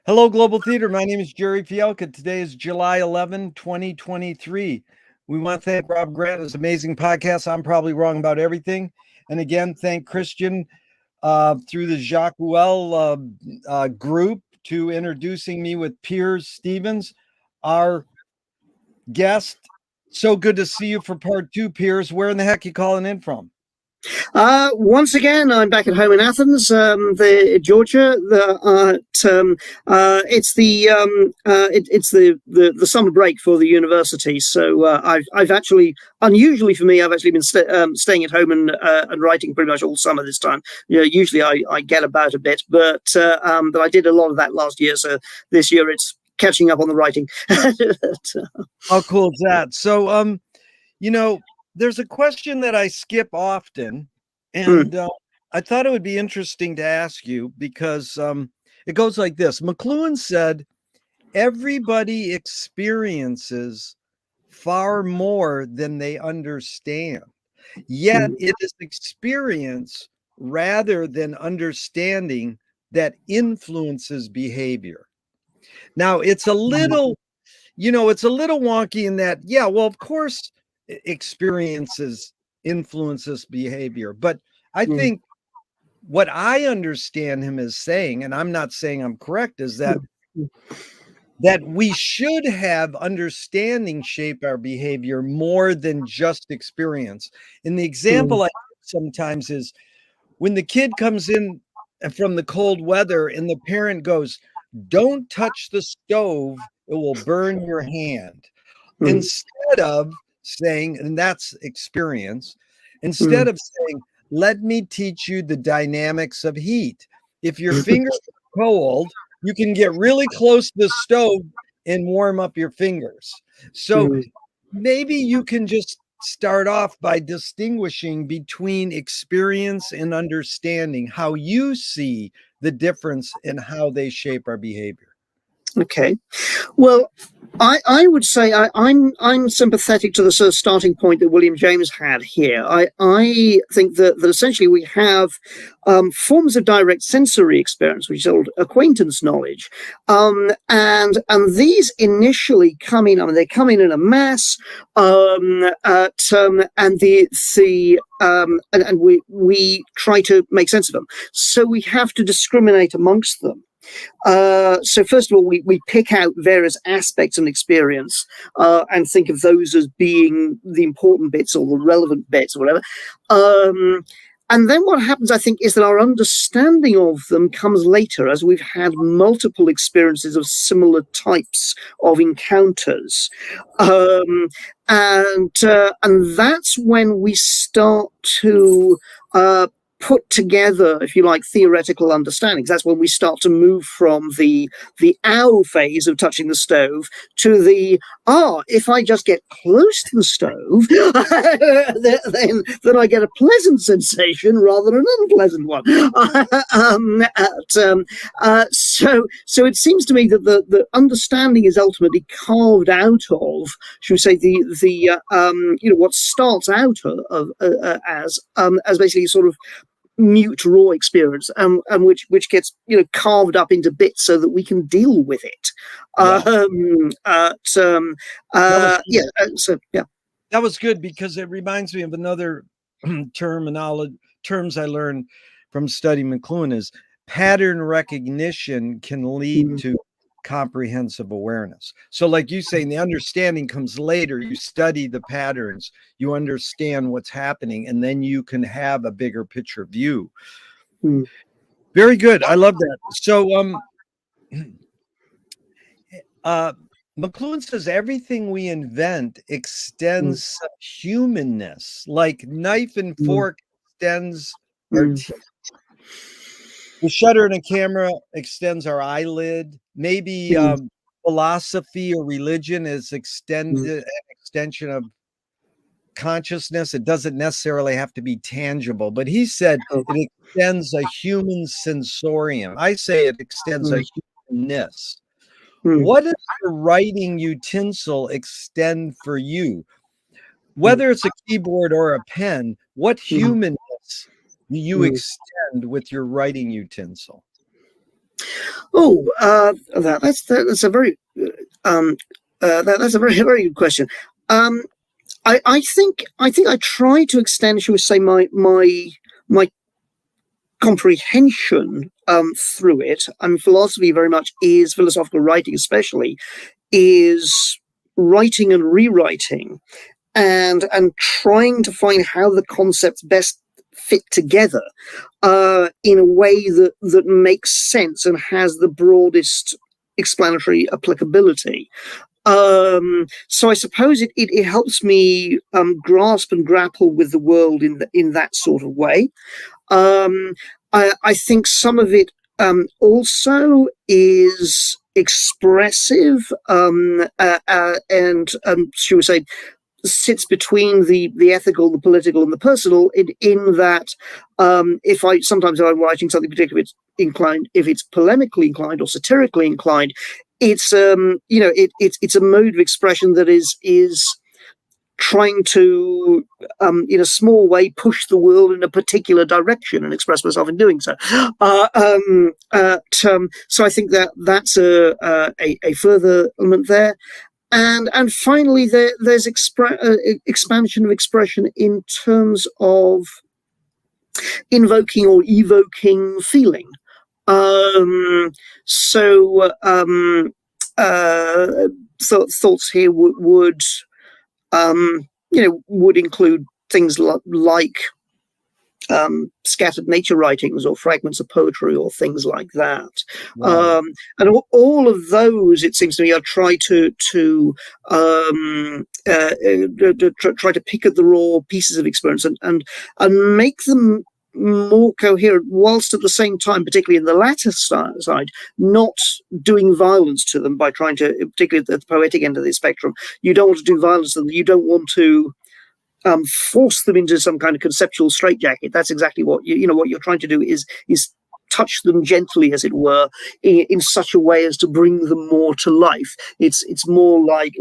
Hello, Global Theater. My name is Jerry Fialka. Today is July 11, 2023. We want to thank Rob Grant. His amazing podcast. I'm probably wrong about everything. And again, thank Christian through the Jacques Ruel group to introducing me with Piers Stevens, our guest. So good to see you for part two, Piers. Where in the heck are you calling in from? Once again, I'm back at home in Athens, Georgia. It's the summer break for the university. So I've actually, unusually for me, I've actually been staying at home and writing pretty much all summer this time. You know, usually I get about a bit, but I did a lot of that last year. So this year it's catching up on the writing. How cool is that? So, there's a question that I skip often, and I thought it would be interesting to ask you because it goes like this. McLuhan said, everybody experiences far more than they understand, yet it is experience rather than understanding that influences behavior. Now, it's a little wonky in that, yeah, well, of course, experiences influences behavior, but I think what I understand him as saying, and I'm not saying I'm correct, is that we should have understanding shape our behavior more than just experience. And the example I give sometimes is when the kid comes in from the cold weather and the parent goes, "Don't touch the stove, it will burn your hand." Instead of saying, and that's experience, instead of saying, "Let me teach you the dynamics of heat. If your fingers are cold, you can get really close to the stove and warm up your fingers." So maybe you can just start off by distinguishing between experience and understanding, how you see the difference in how they shape our behavior. Okay. Well, I would say I'm sympathetic to the sort of starting point that William James had here. I think that essentially we have forms of direct sensory experience, which is called acquaintance knowledge, and these initially come in. I mean, they come in a mass, and we try to make sense of them. So we have to discriminate amongst them. So first of all, we pick out various aspects of an experience and think of those as being the important bits or the relevant bits or whatever. And then what happens, I think, is that our understanding of them comes later as we've had multiple experiences of similar types of encounters. And that's when we start to put together, if you like, theoretical understandings. That's when we start to move from the ow phase of touching the stove to the if I just get close to the stove, then I get a pleasant sensation rather than an unpleasant one. So it seems to me that the understanding is ultimately carved out of, should we say, the what starts out as basically sort of mute raw experience, and which gets carved up into bits so that we can deal with it. That was good because it reminds me of another terms I learned from studying McLuhan is pattern recognition can lead to comprehensive awareness. So like you saying, the understanding comes later. You study the patterns, you understand what's happening, and then you can have a bigger picture view. Very good. I love that. So McLuhan says everything we invent extends some humanness, like knife and fork extends our teeth. The shutter in a camera extends our eyelid. Maybe philosophy or religion is an extension of consciousness. It doesn't necessarily have to be tangible, but he said it extends a human sensorium. I say it extends a humanness. What does your writing utensil extend for you? Whether it's a keyboard or a pen, what humanness do you extend with your writing utensil? Oh, that's a very that's a very good question. Um, I think I try to extend, shall we say, my comprehension through it. I mean, philosophy very much is philosophical writing, especially is writing and rewriting, and trying to find how the concepts best fit together in a way that makes sense and has the broadest explanatory applicability. So I suppose it helps me grasp and grapple with the world in that sort of way. Um, I think some of it also is expressive and should we say sits between the ethical, the political, and the personal. In that, if I'm writing something particularly inclined, if it's polemically inclined or satirically inclined, it's it's a mode of expression that is trying to, in a small way, push the world in a particular direction and express myself in doing so. So I think that's a further element there. And finally, there's expansion of expression in terms of invoking or evoking feeling. So thoughts here would would include things like scattered nature writings or fragments of poetry or things like that. Wow. And all of those, it seems to me, I try to try to pick at the raw pieces of experience and make them more coherent, whilst at the same time, particularly in the latter side, not doing violence to them by trying to, particularly at the poetic end of the spectrum, you don't want to do violence to them. You don't want to force them into some kind of conceptual straitjacket. That's exactly what what you're trying to do is touch them gently, as it were, in such a way as to bring them more to life. It's more like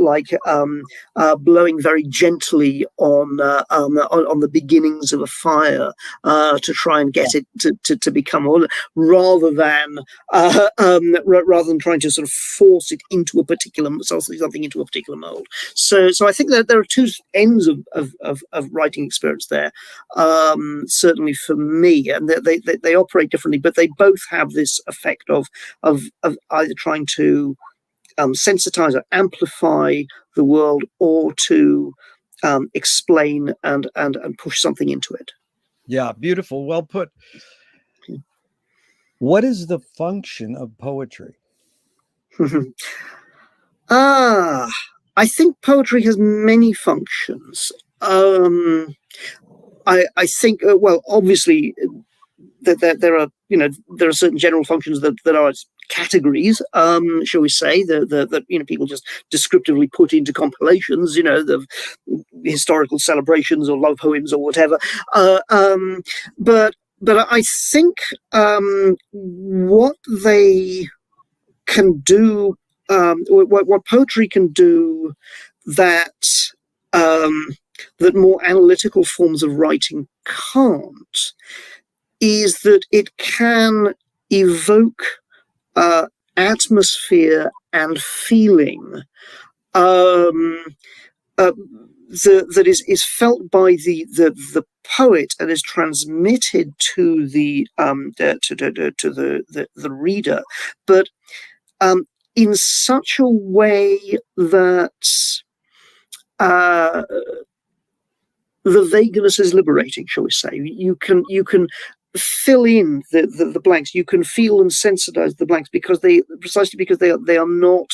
blowing very gently on the beginnings of a fire to try and get it to become oil, rather than trying to sort of force it into a particular something into a particular mold. So I think that there are two ends of writing experience there. Certainly for me, and they operate differently, but they both have this effect of either trying to sensitize or amplify the world, or to explain and push something into it. Yeah, beautiful. Well put. What is the function of poetry? I think poetry has many functions. I think, well, obviously, that there are certain general functions that are categories, shall we say, that people just descriptively put into compilations, the historical celebrations or love poems or whatever. But I think what they can do, what poetry can do, that that more analytical forms of writing can't, is that it can evoke atmosphere and feeling that is felt by the poet and is transmitted to the reader, but in such a way that the vagueness is liberating, shall we say. You can fill in the blanks. You can feel and sensitize the blanks because they are not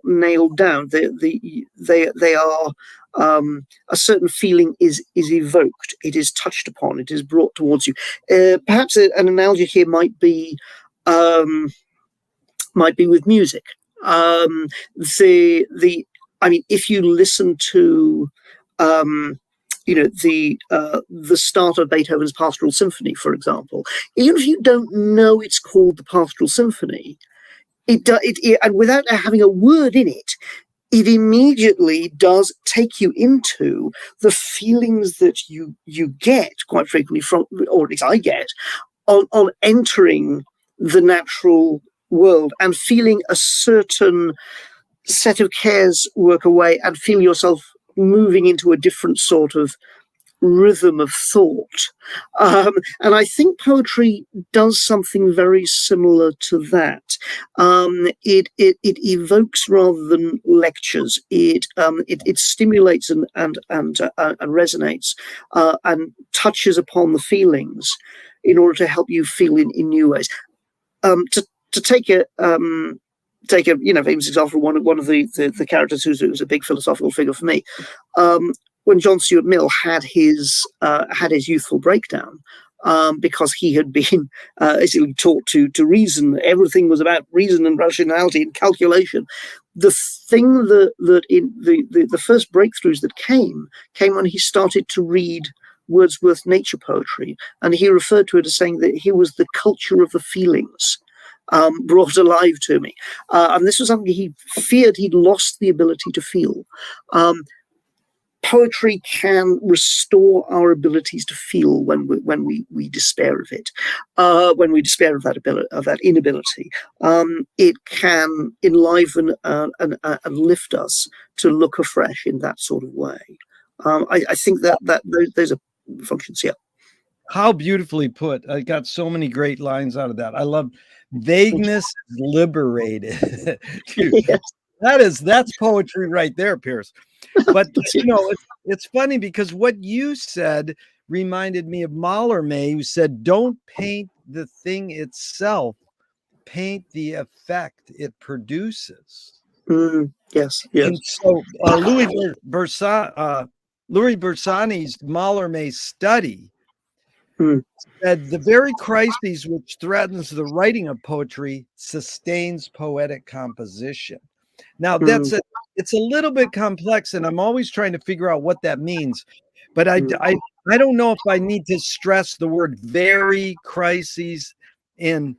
nailed down. They are a certain feeling is evoked. It is touched upon. It is brought towards you. Perhaps an analogy here might be with music. If you listen to the start of Beethoven's Pastoral Symphony, for example, even if you don't know it's called the Pastoral Symphony, and without having a word in it, it immediately does take you into the feelings that you get quite frequently from, or at least I get, on entering the natural world and feeling a certain set of cares work away and feel yourself moving into a different sort of rhythm of thought. And I think poetry does something very similar to that. It evokes rather than lectures. It stimulates and resonates and touches upon the feelings in order to help you feel in new ways. To take a famous example, one of the characters who's a big philosophical figure for me. When John Stuart Mill had his youthful breakdown, because he had been basically taught to reason. Everything was about reason and rationality and calculation. The thing that in the first breakthroughs that came when he started to read Wordsworth's nature poetry, and he referred to it as saying that he was the culture of the feelings. Brought alive to me, and this was something he feared he'd lost the ability to feel. Poetry can restore our abilities to feel when we despair of it, when we despair of that inability. It can enliven and lift us to look afresh in that sort of way. I think that those are functions. Yeah. How beautifully put. I got so many great lines out of that. I love vagueness is liberated. Dude, Yes. that's poetry right there, Piers. But it's funny because what you said reminded me of Mallarmé, who said, "Don't paint the thing itself, paint the effect it produces." Yes. And so Louis Bersani's Mallarmé study said the very crises which threatens the writing of poetry sustains poetic composition. Now it's a little bit complex, and I'm always trying to figure out what that means. But I don't know if I need to stress the word very crises in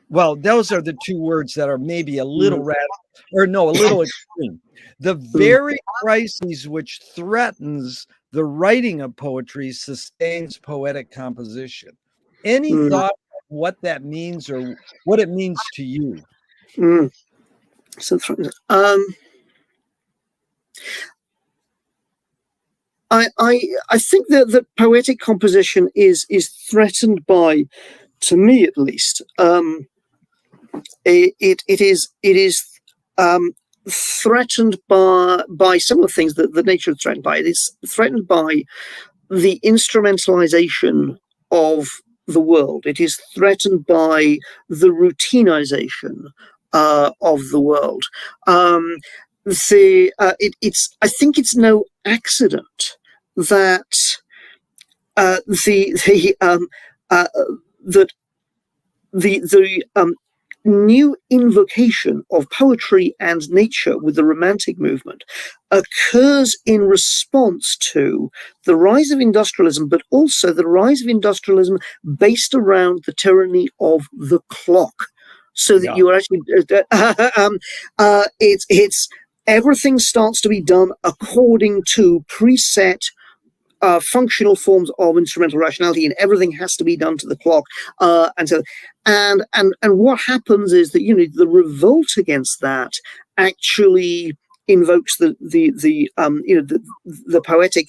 well, those are the two words that are maybe a little radical, or no, a little extreme. The very crises which threatens the writing of poetry sustains poetic composition. Any thought of what that means or what it means to you? So I think that poetic composition is threatened by, to me at least, it is threatened by some of the things that nature is threatened by. It is threatened by the instrumentalization of the world. It is threatened by the routinization of the world. I think it's no accident that the new invocation of poetry and nature with the Romantic movement occurs in response to the rise of industrialism, but also the rise of industrialism based around the tyranny of the clock. So that you are actually, it's everything starts to be done according to preset functional forms of instrumental rationality, and everything has to be done to the clock. And what happens is that the revolt against that actually invokes the poetic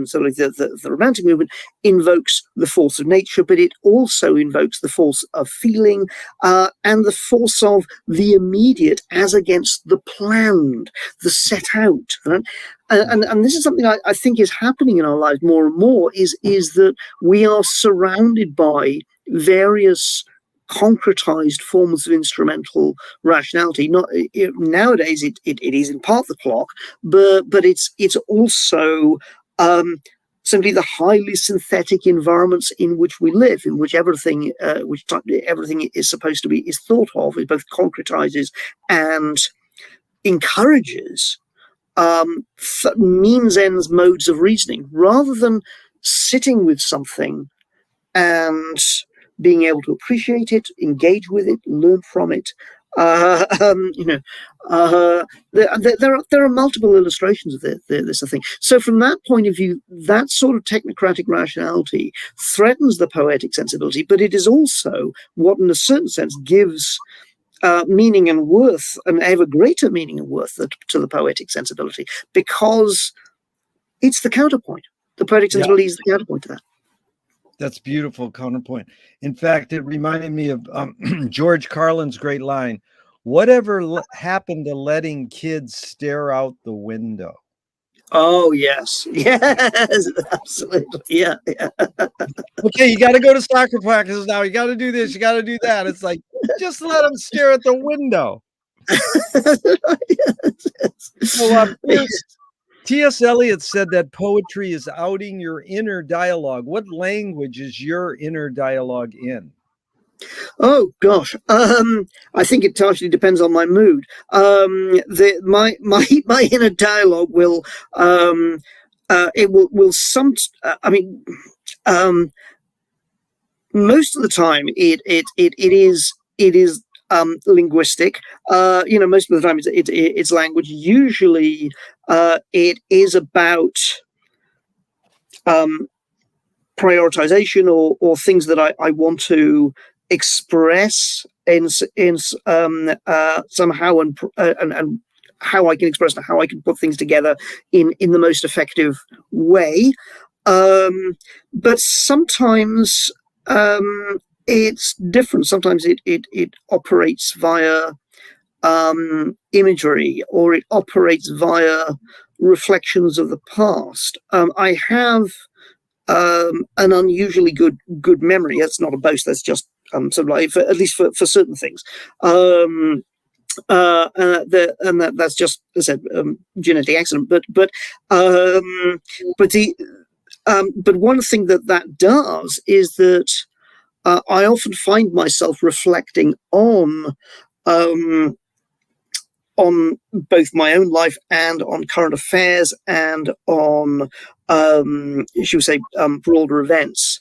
sort of the Romantic movement invokes the force of nature, but it also invokes the force of feeling and the force of the immediate as against the planned, the set out. Right? And this is something I think is happening in our lives more and more, is that we are surrounded by various concretized forms of instrumental rationality. Nowadays it is in part the clock, but it's also simply the highly synthetic environments in which we live, in which everything is supposed to be is thought of. It both concretizes and encourages means ends modes of reasoning, rather than sitting with something and being able to appreciate it, engage with it, learn from it, You know, there are multiple illustrations of this, I think. So from that point of view, that sort of technocratic rationality threatens the poetic sensibility, but it is also what, in a certain sense, gives meaning and worth, an ever greater meaning and worth to the poetic sensibility, because it's the counterpoint. The poetic sensibility is the counterpoint to that. That's beautiful counterpoint. In fact, it reminded me of George Carlin's great line, whatever happened to letting kids stare out the window? Oh, yes. Yes, absolutely. Yeah. Okay, you got to go to soccer practices now. You got to do this. You got to do that. It's like, just let them stare at the window. So, T.S. Eliot said that poetry is outing your inner dialogue. What language is your inner dialogue in? Oh gosh, I think it partially depends on my mood. My inner dialogue will I mean, most of the time it is linguistic. Most of the time it's language. Usually, it is about prioritization or things that I want to express in somehow, and how I can express and how I can put things together in the most effective way. But sometimes it's different. Sometimes it operates via imagery, or it operates via reflections of the past. I have an unusually good memory. That's not a boast. That's just sort of like, at least for certain things. That's just, as I said, genetic accident. But one thing that does is that I often find myself reflecting on both my own life and on current affairs and on, should we say, broader events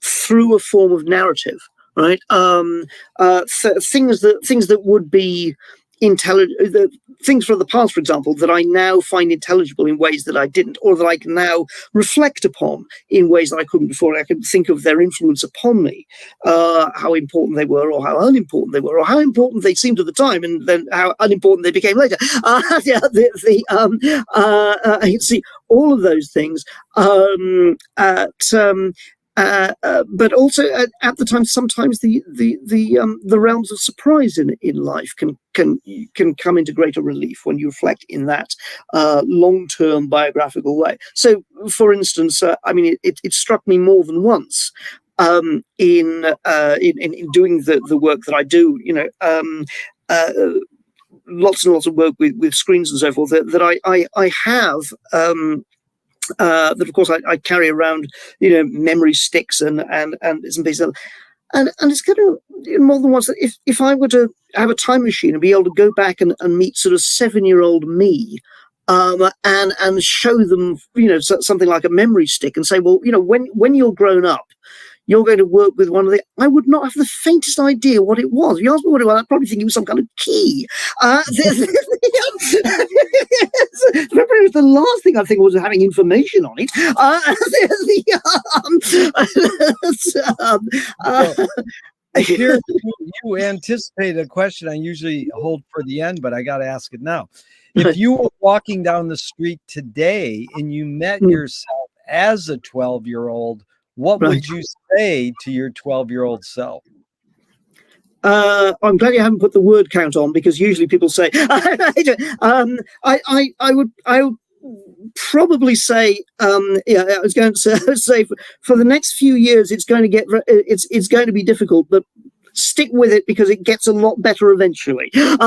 through a form of narrative, right? Things that would be intelligent, things from the past, for example, that I now find intelligible in ways that I didn't, or that I can now reflect upon in ways that I couldn't before. I can think of their influence upon me, how important they were, or how unimportant they were, or how important they seemed at the time, and then how unimportant they became later. I can see all of those things but also at the time, sometimes the realms of surprise in life can come into greater relief when you reflect in that long-term biographical way. So, for instance, it struck me more than once in doing the work that I do. Lots and lots of work with screens and so forth. That I have. That of course I carry around, memory sticks and some pieces, and it's kind of more than once that if I were to have a time machine and be able to go back and meet sort of 7-year-old me, and show them, something like a memory stick and say, well, when you're grown up, you're going to work with one of the, I would not have the faintest idea what it was. If you asked me what it was, I'd probably think it was some kind of key. The last thing I think was having information on it. Here, you anticipated a question I usually hold for the end, but I got to ask it now. If you were walking down the street today and you met yourself as a 12-year-old, what would you say to your 12-year-old self? I'm glad you haven't put the word count on, because usually people say, I would probably say, I was going to say for the next few years, it's going to be difficult, but stick with it because it gets a lot better eventually. There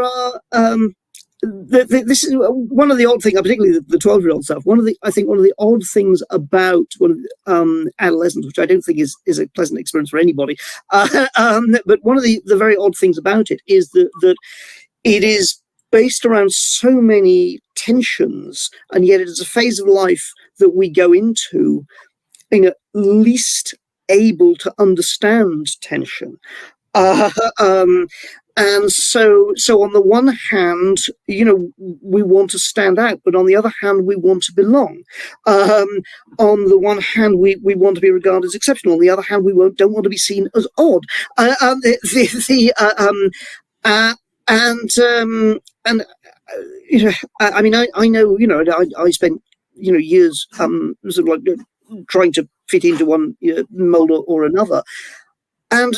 are. This is one of the odd things, particularly the 12-year-old self. One of the odd things about adolescence, which I don't think is a pleasant experience for anybody, but one of the very odd things about it is that it is based around so many tensions, and yet it is a phase of life that we go into least able to understand tension. Uh, um, and so on the one hand, we want to stand out, but on the other hand, we want to belong. On the one hand, we want to be regarded as exceptional. On the other hand, we don't want to be seen as odd. I mean, I know, I spent, years, sort of like trying to fit into one mold or another. And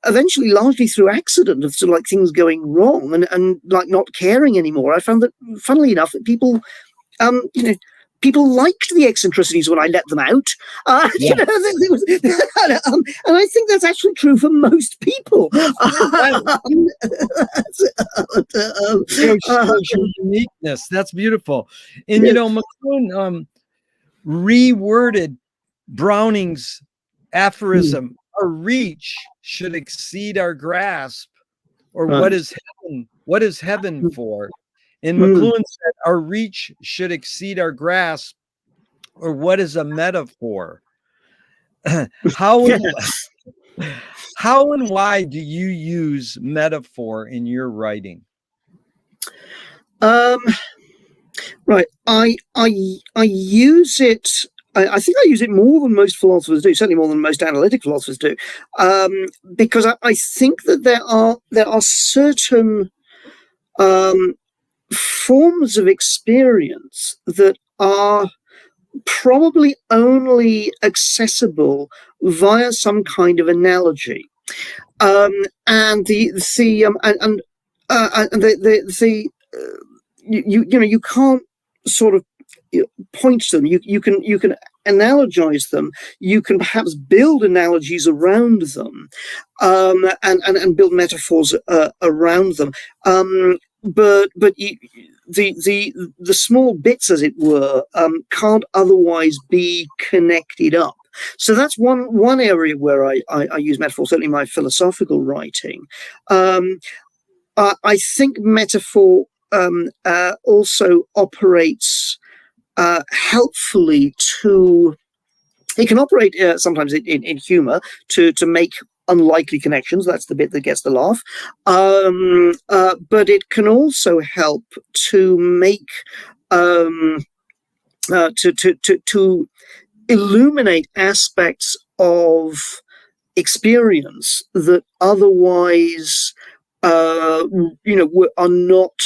eventually, largely through accident of sort of like things going wrong and like not caring anymore, I found that, funnily enough, that people, people liked the eccentricities when I let them out. Yeah. And I think that's actually true for most people. Shows your uniqueness. That's beautiful. And McLuhan reworded Browning's aphorism, our reach should exceed our grasp, or what is heaven for? And McLuhan said, our reach should exceed our grasp, or what is a metaphor? How and why do you use metaphor in your writing? Right. I use it. I think I use it more than most philosophers do, certainly more than most analytic philosophers do, because I think that there are certain forms of experience that are probably only accessible via some kind of analogy, and you can't sort of point to them. You can analogize them. You can perhaps build analogies around them, and build metaphors around them. But the small bits, as it were, can't otherwise be connected up. So that's one area where I use metaphor, certainly in my philosophical writing. I think metaphor also operates helpfully to. It can operate sometimes in humor to make unlikely connections. That's the bit that gets the laugh. But it can also help to make to illuminate aspects of experience that otherwise are not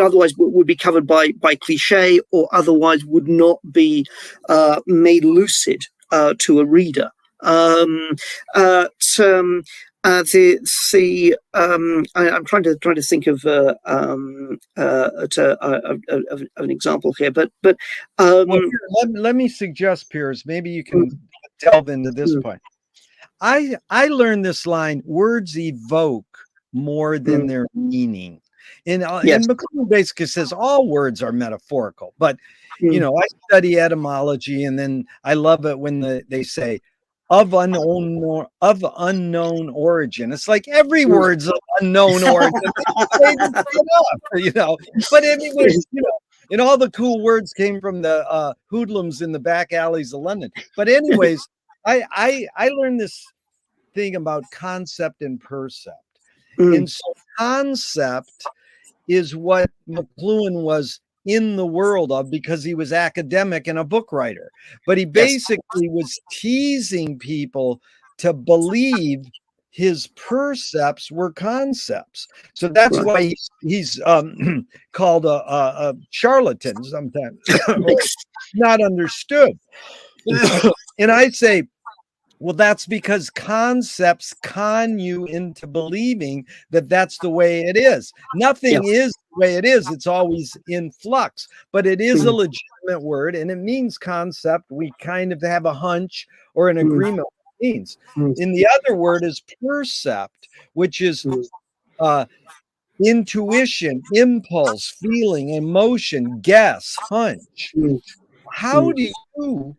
otherwise would be covered by cliche, or otherwise would not be made lucid to a reader. I'm trying to think of an example here, but let me suggest, Piers, maybe you can delve into this point. I learned this line: words evoke more than their meaning. And McLuhan basically says all words are metaphorical, but I study etymology, and then I love it when they say of unknown origin. It's like every word's of unknown origin. But anyways, and all the cool words came from the hoodlums in the back alleys of London. But anyways, I learned this thing about concept and percept. And so concept is what McLuhan was in the world of, because he was academic and a book writer. But he basically was teasing people to believe his percepts were concepts. So that's why he's called a charlatan sometimes, not understood. And I say, well, that's because concepts con you into believing that that's the way it is. Nothing is the way it is. It's always in flux, but it is a legitimate word, and it means concept. We kind of have a hunch or an agreement what it means. And the other word is percept, which is intuition, impulse, feeling, emotion, guess, hunch. How do you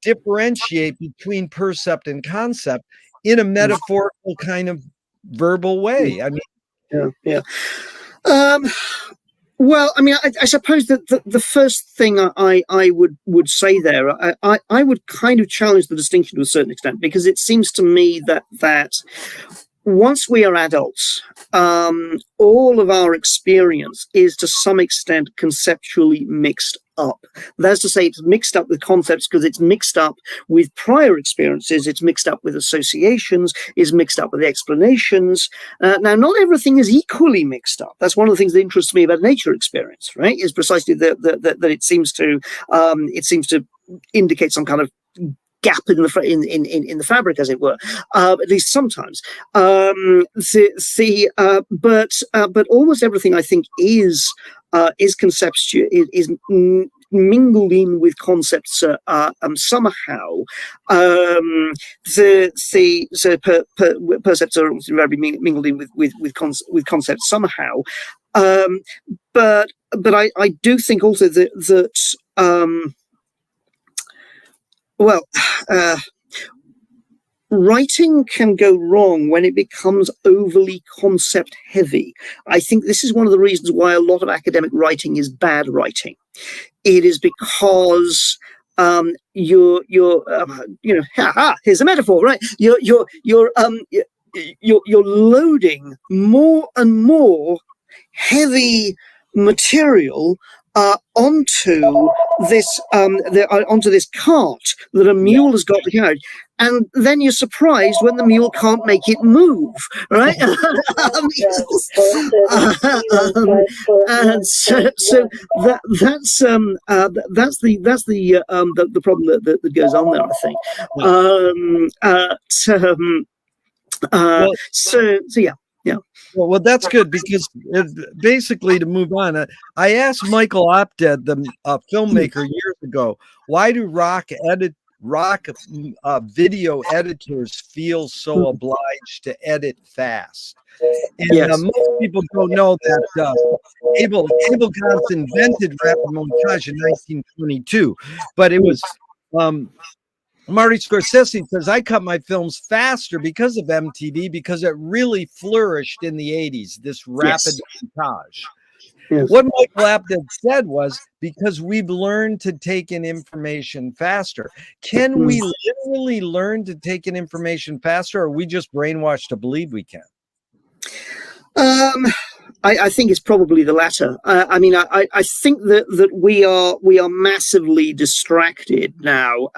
differentiate between percept and concept in a metaphorical kind of verbal way? I mean, Well, I mean, I suppose that the first thing I would say there, I would kind of challenge the distinction to a certain extent, because it seems to me that once we are adults, all of our experience is to some extent conceptually mixed up. That's to say, it's mixed up with concepts because it's mixed up with prior experiences, it's mixed up with associations, it's mixed up with explanations. Now, not everything is equally mixed up. That's one of the things that interests me about nature experience, right? Is precisely that it seems to indicate some kind of gap in the fabric, as it were, at least sometimes. But almost everything, I think, is conceptual, is mingled in with concepts somehow. Percepts are very mingled in with concepts somehow. But I do think also that writing can go wrong when it becomes overly concept heavy. I think this is one of the reasons why a lot of academic writing is bad writing. It is because here's a metaphor, right? You're loading more and more heavy material onto this cart that a mule has got behind, and then you're surprised when the mule can't make it move, right? And so that's the problem that goes on there, I think. Yeah. Well, that's good, because basically, to move on, I asked Michael Opted, the filmmaker, years ago, why do rock video editors feel so obliged to edit fast? And most people don't know that Abel Gance invented rapid montage in 1922, but it was Marty Scorsese says, I cut my films faster because of MTV, because it really flourished in the 80s, this rapid montage. Yes. What Michael Apted said was, because we've learned to take in information faster. Can we literally learn to take in information faster, or are we just brainwashed to believe we can? I think it's probably the latter. I mean, I think that we are massively distracted now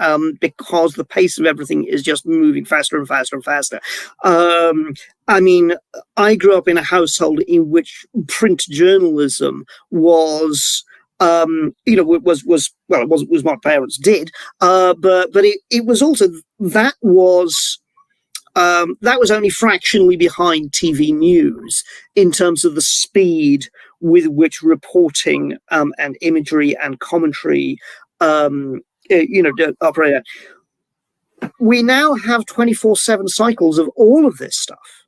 because the pace of everything is just moving faster and faster and faster. I mean, I grew up in a household in which print journalism was was what parents did, but it was also that was only fractionally behind TV news in terms of the speed with which reporting and imagery and commentary operate. We now have 24/7 cycles of all of this stuff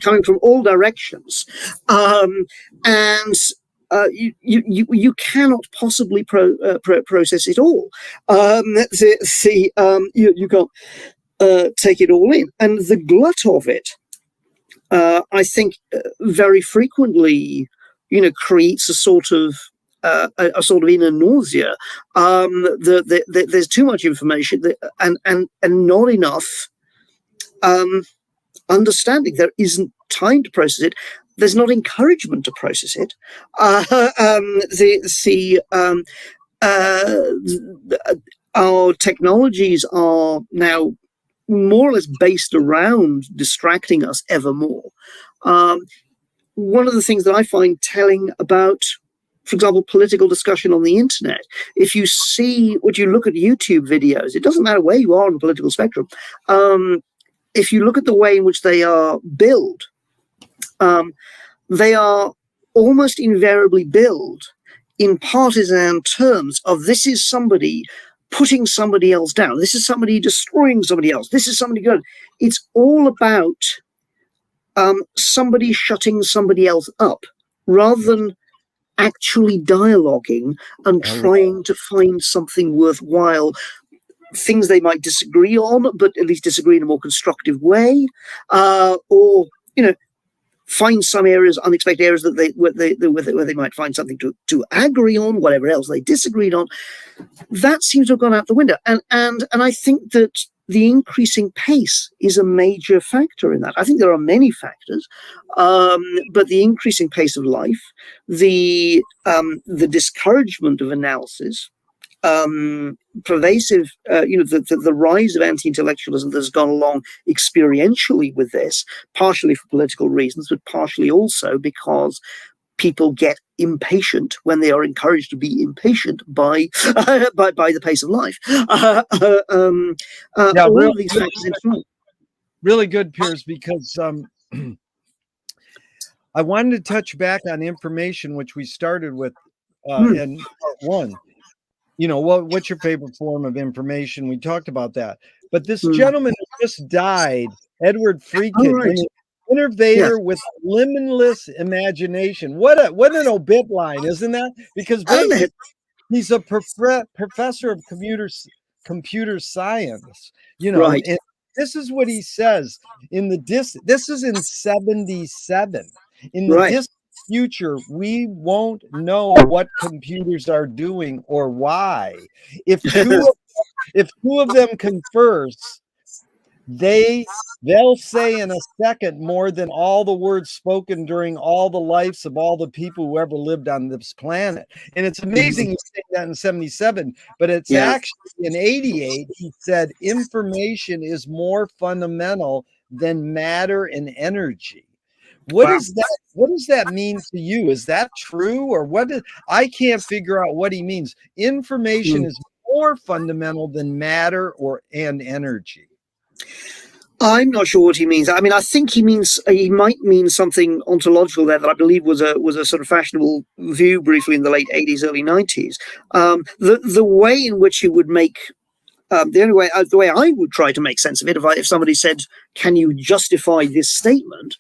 coming from all directions, and you cannot possibly process it all. You can't take it all in, and the glut of it, I think, very frequently, creates a sort of inner nausea. There's too much information and not enough understanding. There isn't time to process it. There's not encouragement to process it. Our technologies are now more or less based around distracting us ever more. One of the things that I find telling about, for example, political discussion on the internet, if you look at YouTube videos, it doesn't matter where you are on the political spectrum. If you look at the way in which they are billed, they are almost invariably billed in partisan terms of, this is somebody putting somebody else down, this is somebody destroying somebody else, this is somebody good. It's all about somebody shutting somebody else up, rather than actually dialoguing and trying to find something worthwhile, things they might disagree on, but at least disagree in a more constructive way, or find some areas, unexpected areas where they might find something to agree on, whatever else they disagreed on. That seems to have gone out the window. And I think that the increasing pace is a major factor in that. I think there are many factors, but the increasing pace of life, the discouragement of analysis, pervasive, the rise of anti-intellectualism that's gone along experientially with this, partially for political reasons, but partially also because people get impatient when they are encouraged to be impatient by the pace of life. All really, of these factors. Really good, Piers, because I wanted to touch back on information, which we started with in part one. What's your favorite form of information? We talked about that. But this gentleman who just died, Edward Friedkin, an innovator with limitless imagination. What an obit line, isn't that? Because basically, he's a professor of computer science. And this is what he says this is in 77. In the distant future, we won't know what computers are doing or why. If two of them converse, they'll say in a second more than all the words spoken during all the lives of all the people who ever lived on this planet. And it's amazing he said that in 77, but it's actually in 88, he said information is more fundamental than matter and energy. What does that mean to you? Is that true, or I can't figure out what he means? Information is more fundamental than matter and energy. I'm not sure what he means. I mean, I think he might mean something ontological there that I believe was a sort of fashionable view briefly in the late 80s, early 90s. The way in which he would make the way I would try to make sense of it, if somebody said, "Can you justify this statement?"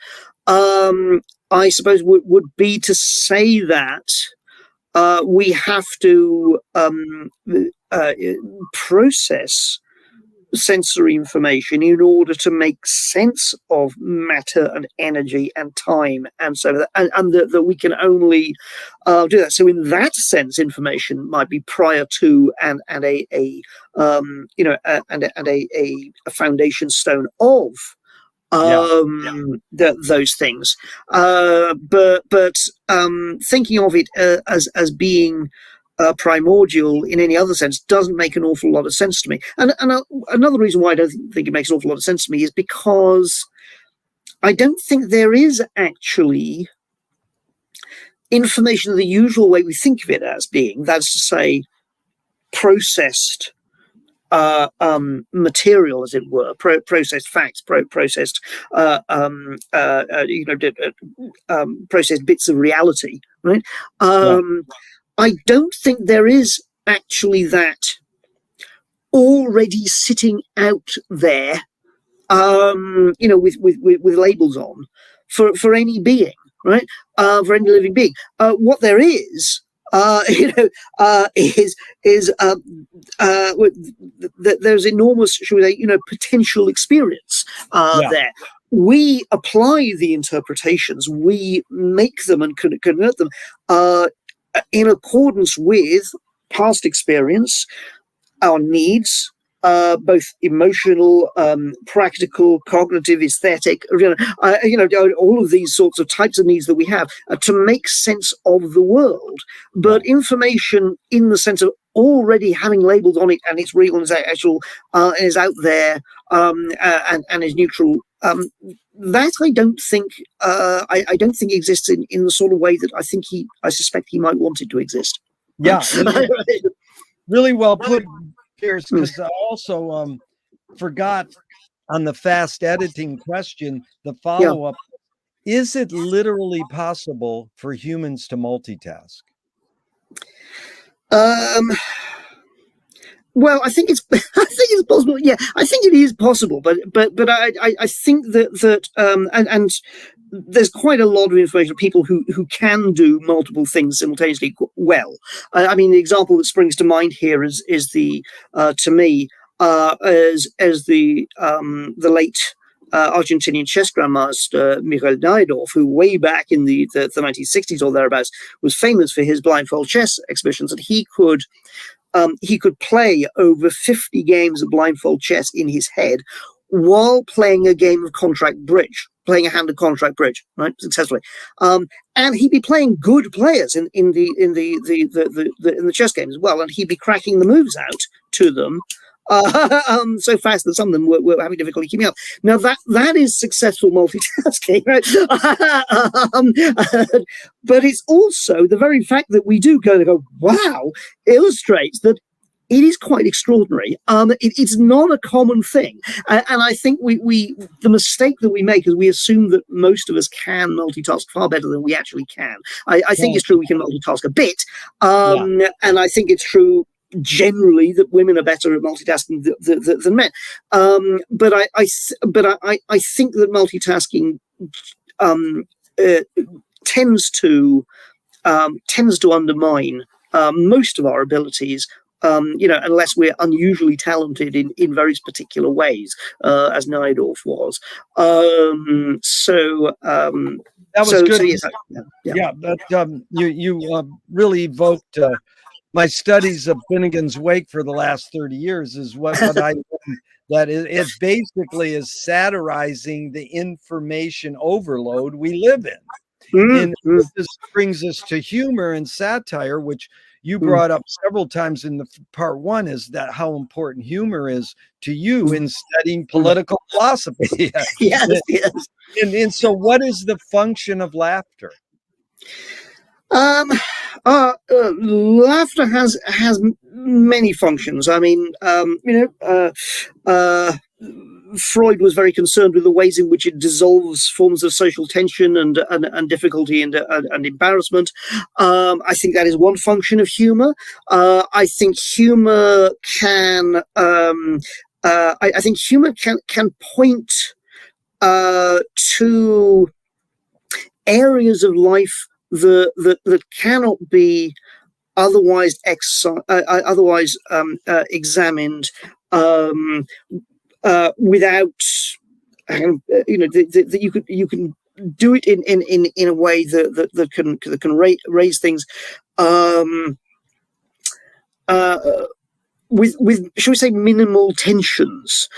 I suppose would be to say that we have to process sensory information in order to make sense of matter and energy and time, and so that we can only do that. So in that sense, information might be prior to and a foundation stone of those things. But thinking of it as being primordial in any other sense doesn't make an awful lot of sense to me. And another reason why I don't think it makes an awful lot of sense to me is because I don't think there is actually information in the usual way we think of it as being, that's to say, processed material, as it were, processed facts, processed processed bits of reality, right? I don't think there is actually that already sitting out there, with labels on for any being, right? For any living being. What there is, there's enormous, shall we say, potential experience there. We apply the interpretations, we make them and convert them in accordance with past experience, our needs, both emotional, practical, cognitive, aesthetic, all of these sorts of types of needs that we have to make sense of the world. But information in the sense of already having labels on it and it's real and it's actual and is out there and is neutral. That I don't think exists in the sort of way that I suspect he might want it to exist. Yeah, really well put, Piers. Because I also forgot on the fast editing question, the follow-up: is it literally possible for humans to multitask? Well, I think it's possible. Yeah, I think it is possible, but I think that and there's quite a lot of information of people who can do multiple things simultaneously well. I mean, the example that springs to mind here is the to me as the late Argentinian chess grandmaster Mikhail Naidorf, who way back in the 1960s or thereabouts was famous for his blindfold chess exhibitions, and he could play over 50 games of blindfold chess in his head while playing a game of contract bridge, playing a hand of contract bridge, right, successfully. And he'd be playing good players in the chess game as well, and he'd be cracking the moves out to them so fast that some of them were having difficulty keeping up. Now that is successful multitasking, right? But it's also the very fact that we do go, wow, illustrates that it is quite extraordinary. It's not a common thing, and I think the mistake that we make is we assume that most of us can multitask far better than we actually can. I think it's true we can multitask a bit, and I think it's true generally that women are better at multitasking than men. But I think that multitasking tends to undermine most of our abilities. Unless we're unusually talented in very particular ways, as Naidorf was. That was good. So, You really evoked my studies of Finnegan's Wake for the last 30 years is what I that it basically is satirizing the information overload we live in. And this brings us to humor and satire, which you brought up several times in the part one, is that how important humor is to you in studying political philosophy. Yes. And so what is the function of laughter? Laughter has many functions. I mean, Freud was very concerned with the ways in which it dissolves forms of social tension and difficulty and embarrassment. I think that is one function of humor. I think humor can can point to areas of life that cannot be otherwise examined without that you can do it in a way that can raise things with shall we say minimal tensions,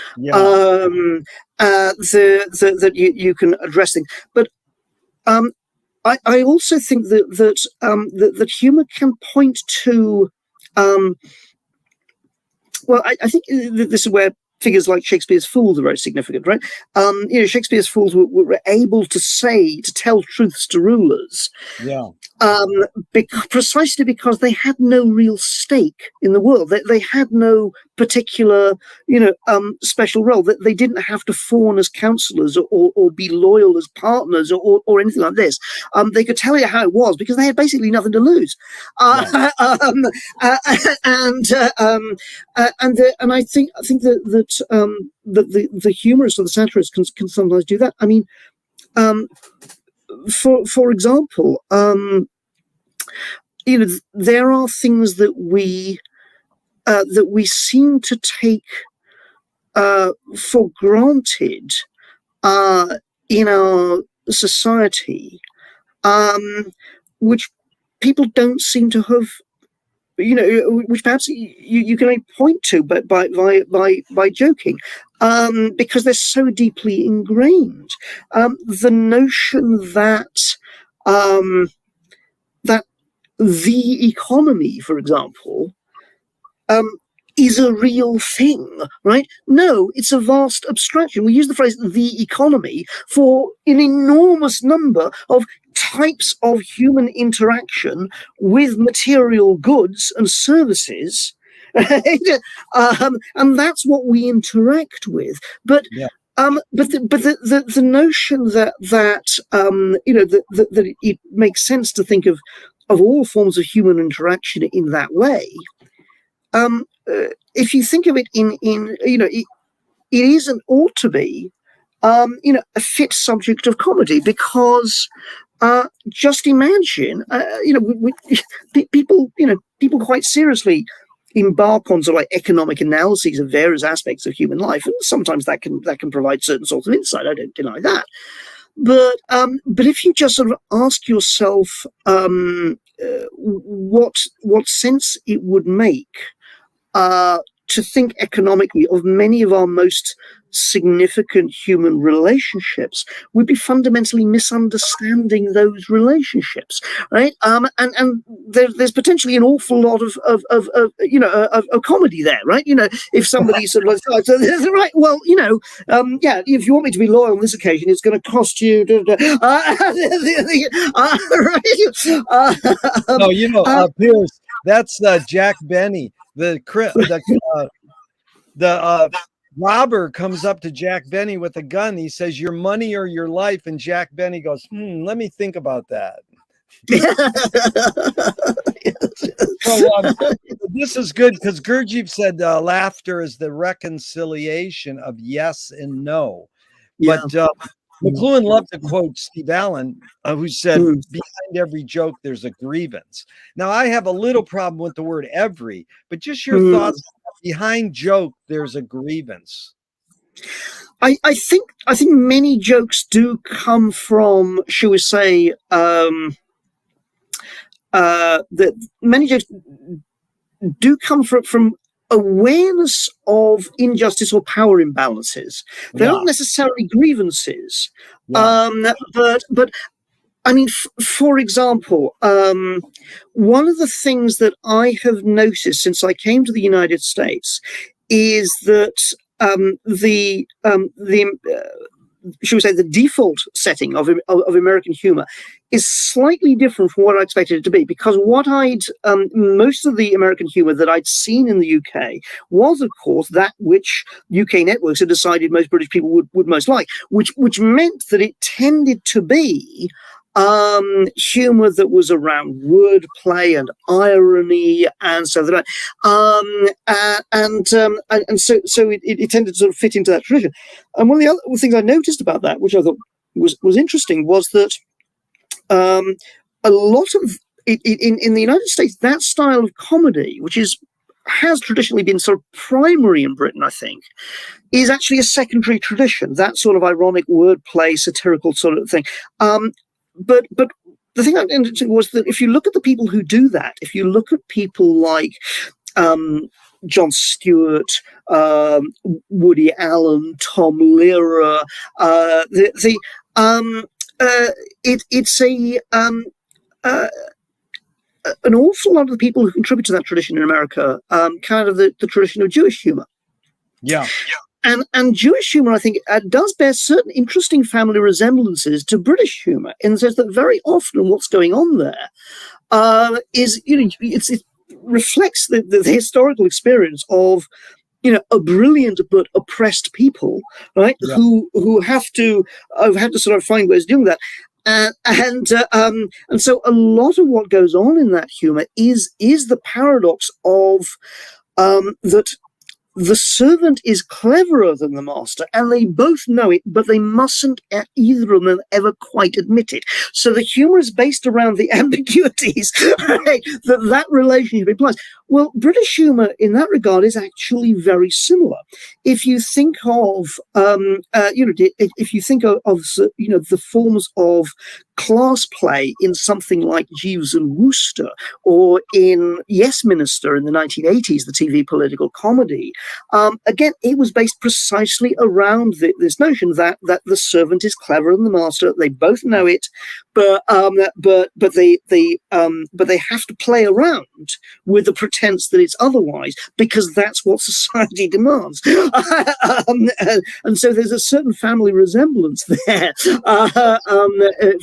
that you can address things. But I also think that humor can point to I think this is where figures like Shakespeare's fools are very significant, right? Shakespeare's fools were able to tell truths to rulers, precisely because they had no real stake in the world. They had no particular, special role. That they didn't have to fawn as counselors or be loyal as partners or anything like this. They could tell you how it was because they had basically nothing to lose. And I think that the humorist or the satirist can sometimes do that. I mean, for example, there are things that we seem to take for granted in our society, which people don't seem to have, which perhaps you can only point to, but by joking, because they're so deeply ingrained. The notion that that the economy, for example, is a real thing, right? No, it's a vast abstraction. We use the phrase "the economy" for an enormous number of types of human interaction with material goods and services, right? And that's what we interact with. But the notion that it makes sense to think of all forms of human interaction in that way. If you think of it it is and ought to be, a fit subject of comedy, because just imagine, people quite seriously embark on sort of like economic analyses of various aspects of human life, and sometimes that can provide certain sorts of insight. I don't deny that. But if you just sort of ask yourself what sense it would make to think economically of many of our most significant human relationships, we'd be fundamentally misunderstanding those relationships, right? And there's potentially an awful lot of comedy there, right? If somebody sort of like, right, well, yeah, if you want me to be loyal on this occasion, it's going to cost you. No, Piers, that's Jack Benny. The robber comes up to Jack Benny with a gun. He says, "Your money or your life?" And Jack Benny goes, "Let me think about that." So this is good because Gurdjieff said laughter is the reconciliation of yes and no. Yeah. But McLuhan loved to quote Steve Allen, who said, "Behind every joke, there's a grievance." Now, I have a little problem with the word "every," but just your thoughts. Behind joke, there's a grievance. I think many jokes do come from, shall we say, that many jokes do come from awareness of injustice or power imbalances. They're not necessarily grievances, but I mean, for example, one of the things that I have noticed since I came to the United States is that should we say, the default setting of American humor is slightly different from what I expected it to be, because most of the American humor that I'd seen in the UK was, of course, that which UK networks had decided most British people would most like, which meant that it tended to be humor that was around wordplay and irony and so that, and so it tended to sort of fit into that tradition. And one of the other things I noticed about that, which I thought was interesting, was that a lot of it in the United States, that style of comedy, which has traditionally been sort of primary in Britain, I think, is actually a secondary tradition. That sort of ironic wordplay, satirical sort of thing. But the thing that was interesting was that if you look at the people who do that, if you look at people like Jon Stewart, Woody Allen, Tom Lehrer, it's an awful lot of the people who contribute to that tradition in America, kind of the tradition of Jewish humor. Yeah. And Jewish humor, I think, does bear certain interesting family resemblances to British humor, in the sense that very often what's going on there is, it reflects the historical experience of, a brilliant but oppressed people, right? Yeah. Who have to sort of find ways of doing that. And so a lot of what goes on in that humor is the paradox of that the servant is cleverer than the master, and they both know it, but they mustn't either of them ever quite admit it. So the humor is based around the ambiguities, right, that relationship implies. Well, British humor in that regard is actually very similar. If you think of, if you think of the forms of class play in something like Jeeves and Wooster, or in Yes Minister in the 1980s, the TV political comedy, again, it was based precisely around this notion that the servant is cleverer than the master. They both know it, but they have to play around with the pretense that it's otherwise, because that's what society demands. And so there's a certain family resemblance there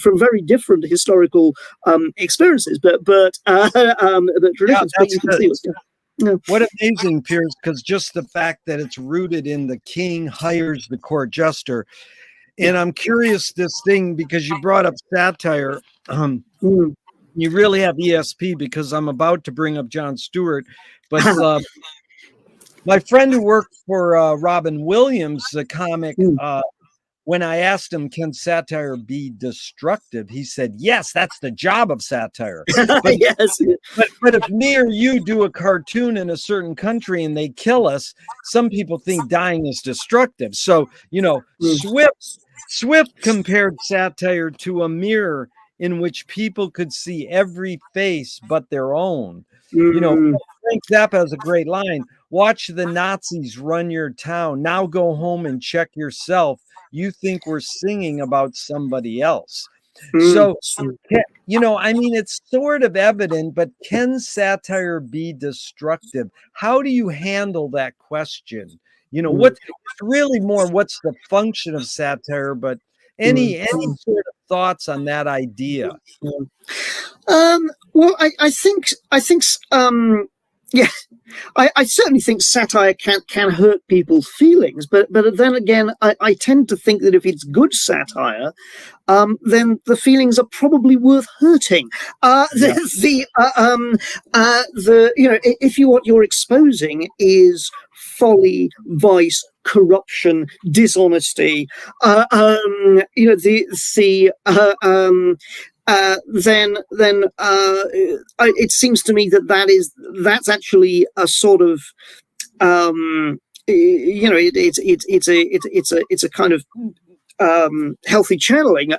from very different historical experiences, but traditions. But you can see what's going on. Yeah. What amazing, Piers, because just the fact that it's rooted in the king hires the court jester. And I'm curious this thing, because you brought up satire. You really have ESP, because I'm about to bring up Jon Stewart. But my friend who worked for Robin Williams, the comic, when I asked him, can satire be destructive? He said, yes, that's the job of satire. But, Yes. but if me or you do a cartoon in a certain country and they kill us, some people think dying is destructive. So, you know, Swift compared satire to a mirror in which people could see every face but their own. You know, Frank Zappa has a great line. Watch the Nazis run your town. Now go home and check yourself. You think we're singing about somebody else. So, you know, I mean, it's sort of evident, but can satire be destructive? How do you handle that question? You know, what's really more, what's the function of satire, but any sort of thoughts on that idea? Well, I think, yeah, I certainly think satire can hurt people's feelings, but then again, I tend to think that if it's good satire, then the feelings are probably worth hurting. You know, if what you're exposing is folly, vice, corruption, dishonesty, you know, then it seems to me that's actually a sort of you know, it's a kind of healthy channeling,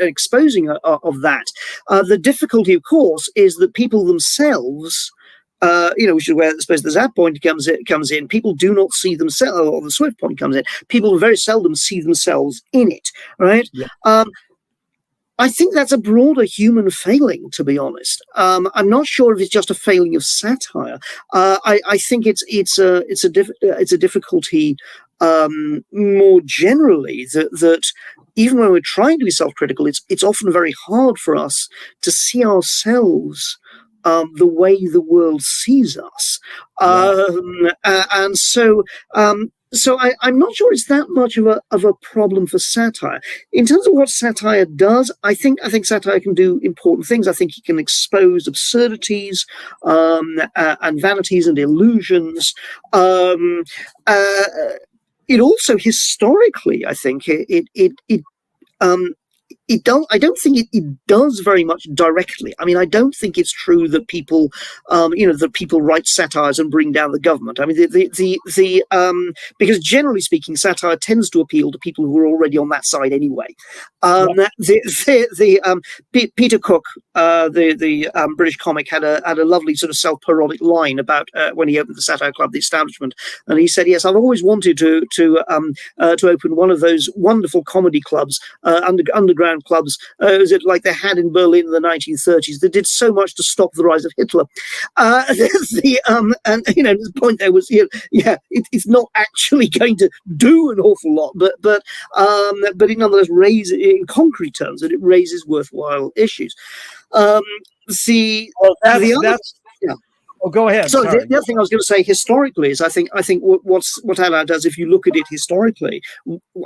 exposing of that. The difficulty, of course, is that people themselves, you know, which is where I suppose the Zap point comes in. People do not see themselves, or the Swift point comes in. People very seldom see themselves in it, right? Yeah. I think that's a broader human failing, to be honest. I'm not sure if it's just a failing of satire. I think it's a difficulty more generally that even when we're trying to be self-critical, it's often very hard for us to see ourselves the way the world sees us, and so. So I'm not sure it's that much of a problem for satire. In terms of what satire does, I think satire can do important things. I think it can expose absurdities and vanities and illusions. It also historically, I think I don't think it does very much directly. I mean, I don't think it's true that people, you know, that people write satires and bring down the government. I mean, because generally speaking, satire tends to appeal to people who are already on that side anyway. Peter Cook, the British comic, had a lovely sort of self-parodic line about when he opened the Satire Club, The Establishment, and he said, "Yes, I've always wanted to open one of those wonderful comedy clubs, underground clubs, like they had in Berlin in the 1930s, that did so much to stop the rise of Hitler." And you know, the point there was, it's not actually going to do an awful lot, but it nonetheless raises, in concrete terms, that it raises worthwhile issues. Oh, go ahead. So the other thing I was going to say historically is I think what Allah does, if you look at it historically,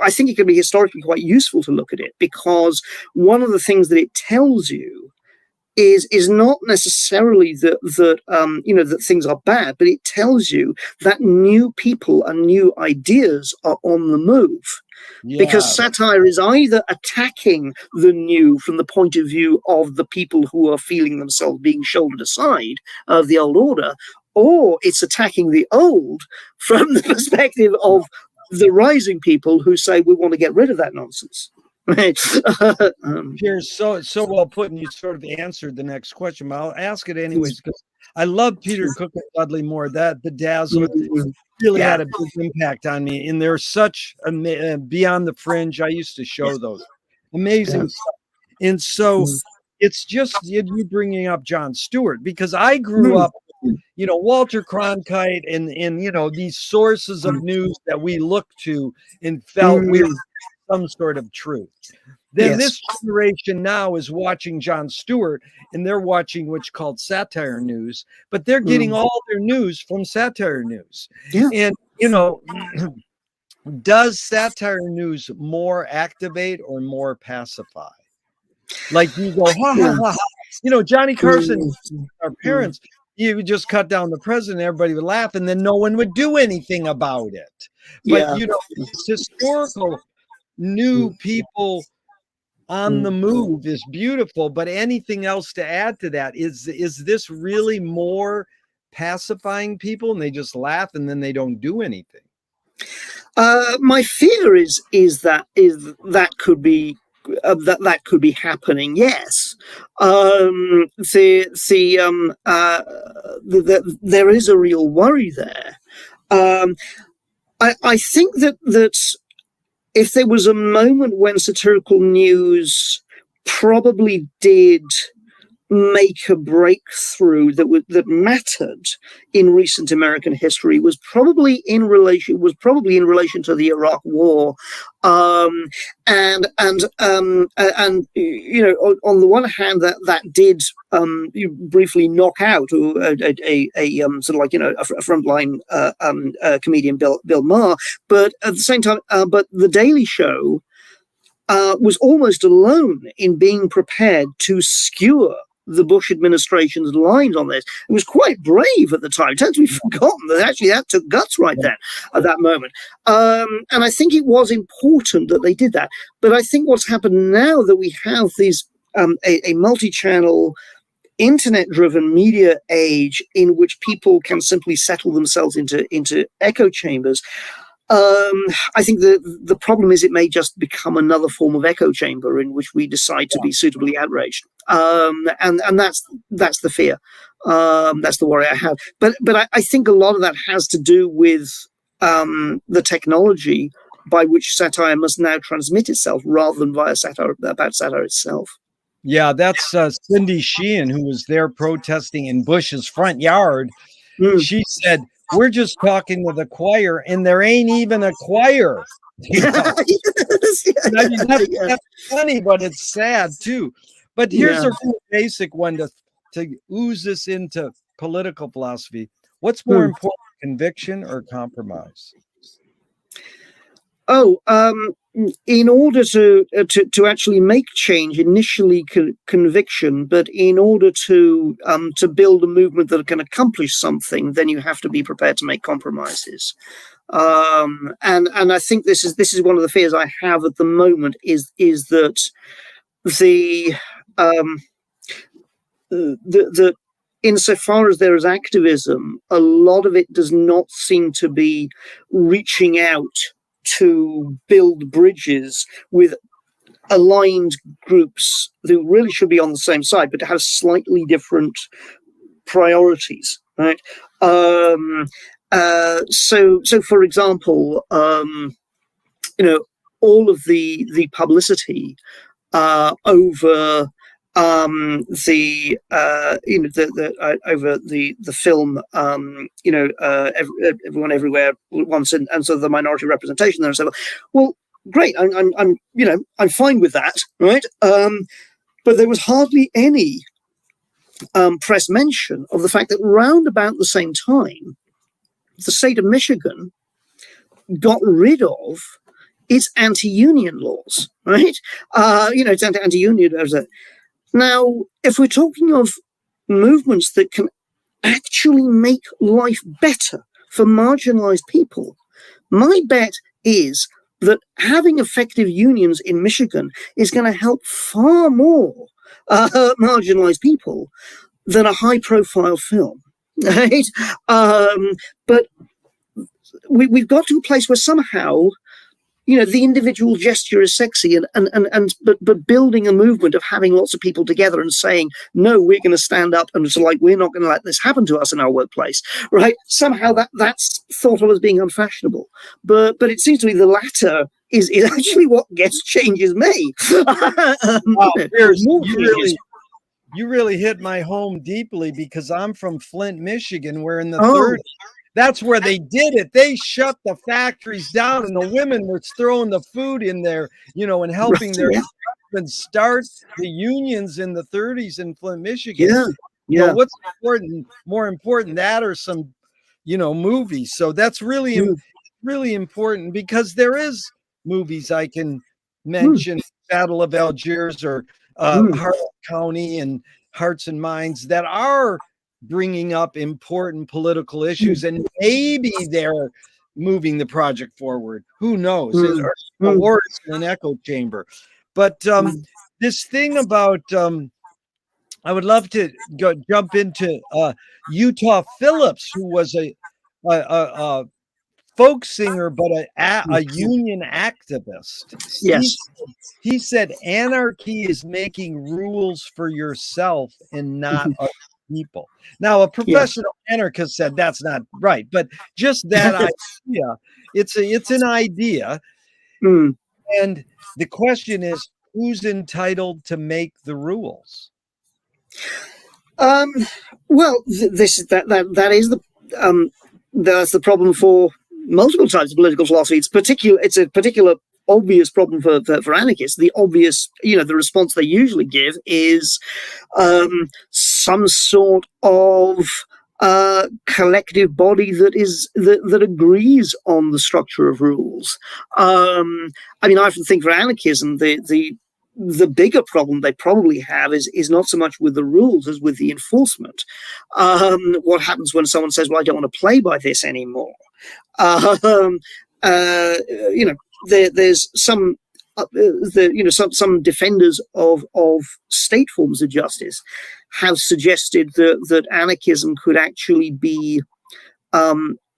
I think it can be historically quite useful to look at it, because one of the things that it tells you is not necessarily that you know, that things are bad, but it tells you that new people and new ideas are on the move. Because satire is either attacking the new from the point of view of the people who are feeling themselves being shouldered aside of the old order, or it's attacking the old from the perspective of the rising people who say we want to get rid of that nonsense. Right. Piers, so well put, and you sort of answered the next question, but I'll ask it anyways, because I love Peter Cook and Dudley Moore. That Bedazzled really had a big impact on me, and they're such Beyond the Fringe. I used to show those amazing stuff, and so it's just you bringing up Jon Stewart, because I grew up, you know, Walter Cronkite and you know, these sources of news that we looked to and felt we were some sort of truth. Then this generation now is watching Jon Stewart, and they're watching what's called satire news, but they're getting all their news from satire news. And, you know, does satire news more activate or more pacify? Like you go, ha, ha, ha, ha. You know, Johnny Carson, our parents, you would just cut down the president, everybody would laugh, and then no one would do anything about it. But, you know, it's historical new people on the move is beautiful, but anything else to add to that? Is this really more pacifying people and they just laugh and then they don't do anything? My fear is that could be that could be happening. Yes, there is a real worry there. I think that if there was a moment when satirical news probably did make a breakthrough that mattered in recent American history was probably in relation to the Iraq War, and you know, on the one hand that did briefly knock out a sort of like, you know, a frontline comedian, Bill Maher, but at the same time, but The Daily Show was almost alone in being prepared to skewer the Bush administration's lines on this. It was quite brave at the time. It tends to be forgotten that actually that took guts right then at that moment. And I think it was important that they did that. But I think what's happened now that we have these a multi-channel internet-driven media age in which people can simply settle themselves into echo chambers, I think the problem is it may just become another form of echo chamber in which we decide to be suitably outraged, and that's the fear, that's the worry I have. But I think a lot of that has to do with the technology by which satire must now transmit itself rather than via satire about satire itself. Yeah, that's Cindy Sheehan, who was there protesting in Bush's front yard. She said, "We're just talking to the choir, and there ain't even a choir." You know? I mean, that's funny, but it's sad too. But here's a real basic one to ooze this into political philosophy. What's more important, conviction or compromise? In order to actually make change, initially conviction, but in order to build a movement that can accomplish something, then you have to be prepared to make compromises. And I think this is one of the fears I have at the moment is that the insofar as there is activism, a lot of it does not seem to be reaching out to build bridges with aligned groups who really should be on the same side, but have slightly different priorities, right? So for example, you know, all of the publicity over over the film, you know, everyone everywhere wants, and so the minority representation there and so on. Well, great, I'm you know, I'm fine with that, right? But there was hardly any press mention of the fact that round about the same time, the state of Michigan got rid of its anti-union laws, right? You know, it's anti-union. Now, if we're talking of movements that can actually make life better for marginalized people, my bet is that having effective unions in Michigan is going to help far more marginalized people than a high-profile film, right? But we've got to a place where somehow, you know, the individual gesture is sexy, but building a movement of having lots of people together and saying, no, we're going to stand up and so, like, we're not going to let this happen to us in our workplace, right? Somehow that's thought of as being unfashionable, but it seems to me the latter is actually what gets changes made. Wow, Piers, you really hit my home deeply, because I'm from Flint, Michigan, where in the 30s, that's where they did it. They shut the factories down, and the women were throwing the food in there, you know, and helping their husbands start the unions in the 30s in Flint, Michigan. You know, what's important, more important, that or some, you know, movies. So that's really, really important, because there is movies I can mention, Battle of Algiers or Harlan County and Hearts and Minds, that are bringing up important political issues, and maybe they're moving the project forward. Who knows? Mm. Or it's in an echo chamber. But this thing about I would love to jump into Utah Phillips, who was a folk singer, but a union activist. Yes. He said anarchy is making rules for yourself and not other people. Now, a professional anarchist said that's not right, but just that idea, it's an idea. And the question is, who's entitled to make the rules? Well, that is that's the problem for multiple types of political philosophy. It's a particular obvious problem for anarchists. The obvious, the response they usually give is some sort of collective body that agrees on the structure of rules. I often think for anarchism, the bigger problem they probably have is not so much with the rules as with the enforcement. What happens when someone says, "Well, I don't want to play by this anymore"? There's some defenders of state forms of justice have suggested that anarchism could actually be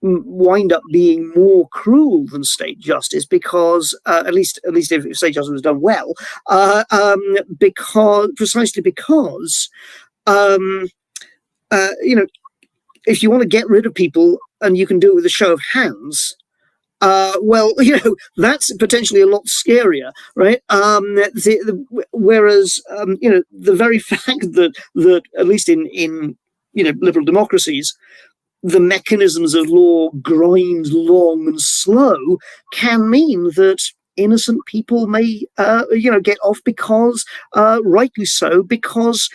wind up being more cruel than state justice, because at least if state justice was done well, precisely because if you want to get rid of people and you can do it with a show of hands, that's potentially a lot scarier, right? Whereas the very fact that at least in liberal democracies, the mechanisms of law grind long and slow can mean that innocent people may get off because rightly so, because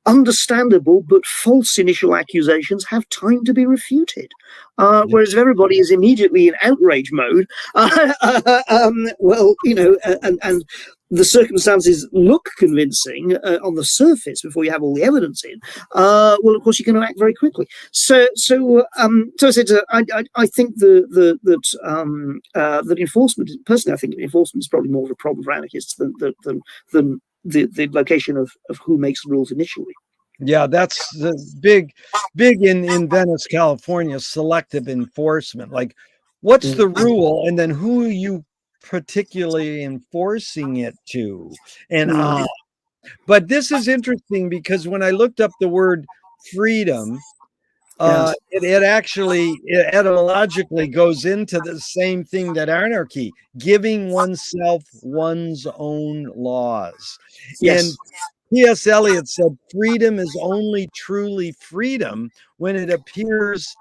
understandable but false initial accusations have time to be refuted. Whereas if everybody is immediately in outrage mode, and the circumstances look convincing on the surface before you have all the evidence in, well, of course, you're going to act very quickly. So I said, I think that enforcement, personally, I think enforcement is probably more of a problem for anarchists than the location of who makes the rules initially. Yeah, that's the big in Venice, California, selective enforcement. Like, what's the rule, and then who are you particularly enforcing it to? And but this is interesting because when I looked up the word freedom, it actually etymologically goes into the same thing that anarchy, giving oneself one's own laws. Yes. And T.S. Eliot said, freedom is only truly freedom when it appears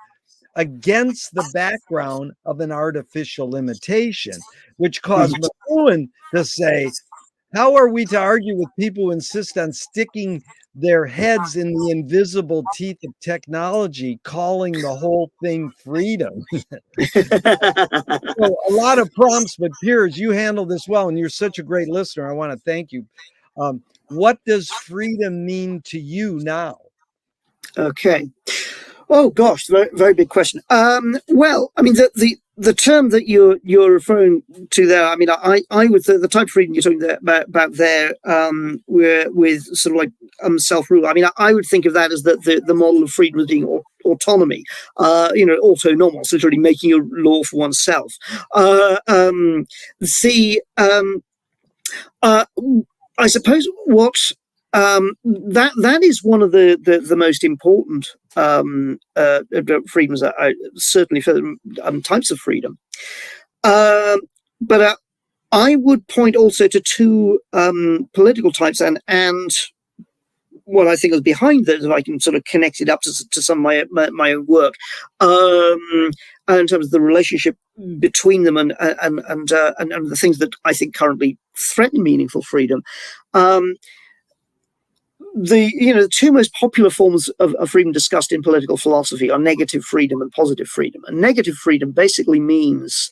against the background of an artificial limitation, which caused McLuhan to say, how are we to argue with people who insist on sticking their heads in the invisible teeth of technology, calling the whole thing freedom? So a lot of prompts, but Piers, you handle this well, and you're such a great listener. I want to thank you. What does freedom mean to you now? Okay. Oh gosh, very, very big question. Well, I mean, the term that you're referring to there, I mean, I would the type of freedom you're talking about there, with sort of like self-rule. I mean, I would think of that as the model of freedom as being autonomy, autonomos, literally making a law for oneself. I suppose what that is one of the most important freedoms, certainly for types of freedom. But I would point also to two political types, and what I think is behind those, if I can sort of connect it up to some of my own work, in terms of the relationship between them and the things that I think currently threaten meaningful freedom. The two most popular forms of freedom discussed in political philosophy are negative freedom and positive freedom. And negative freedom basically means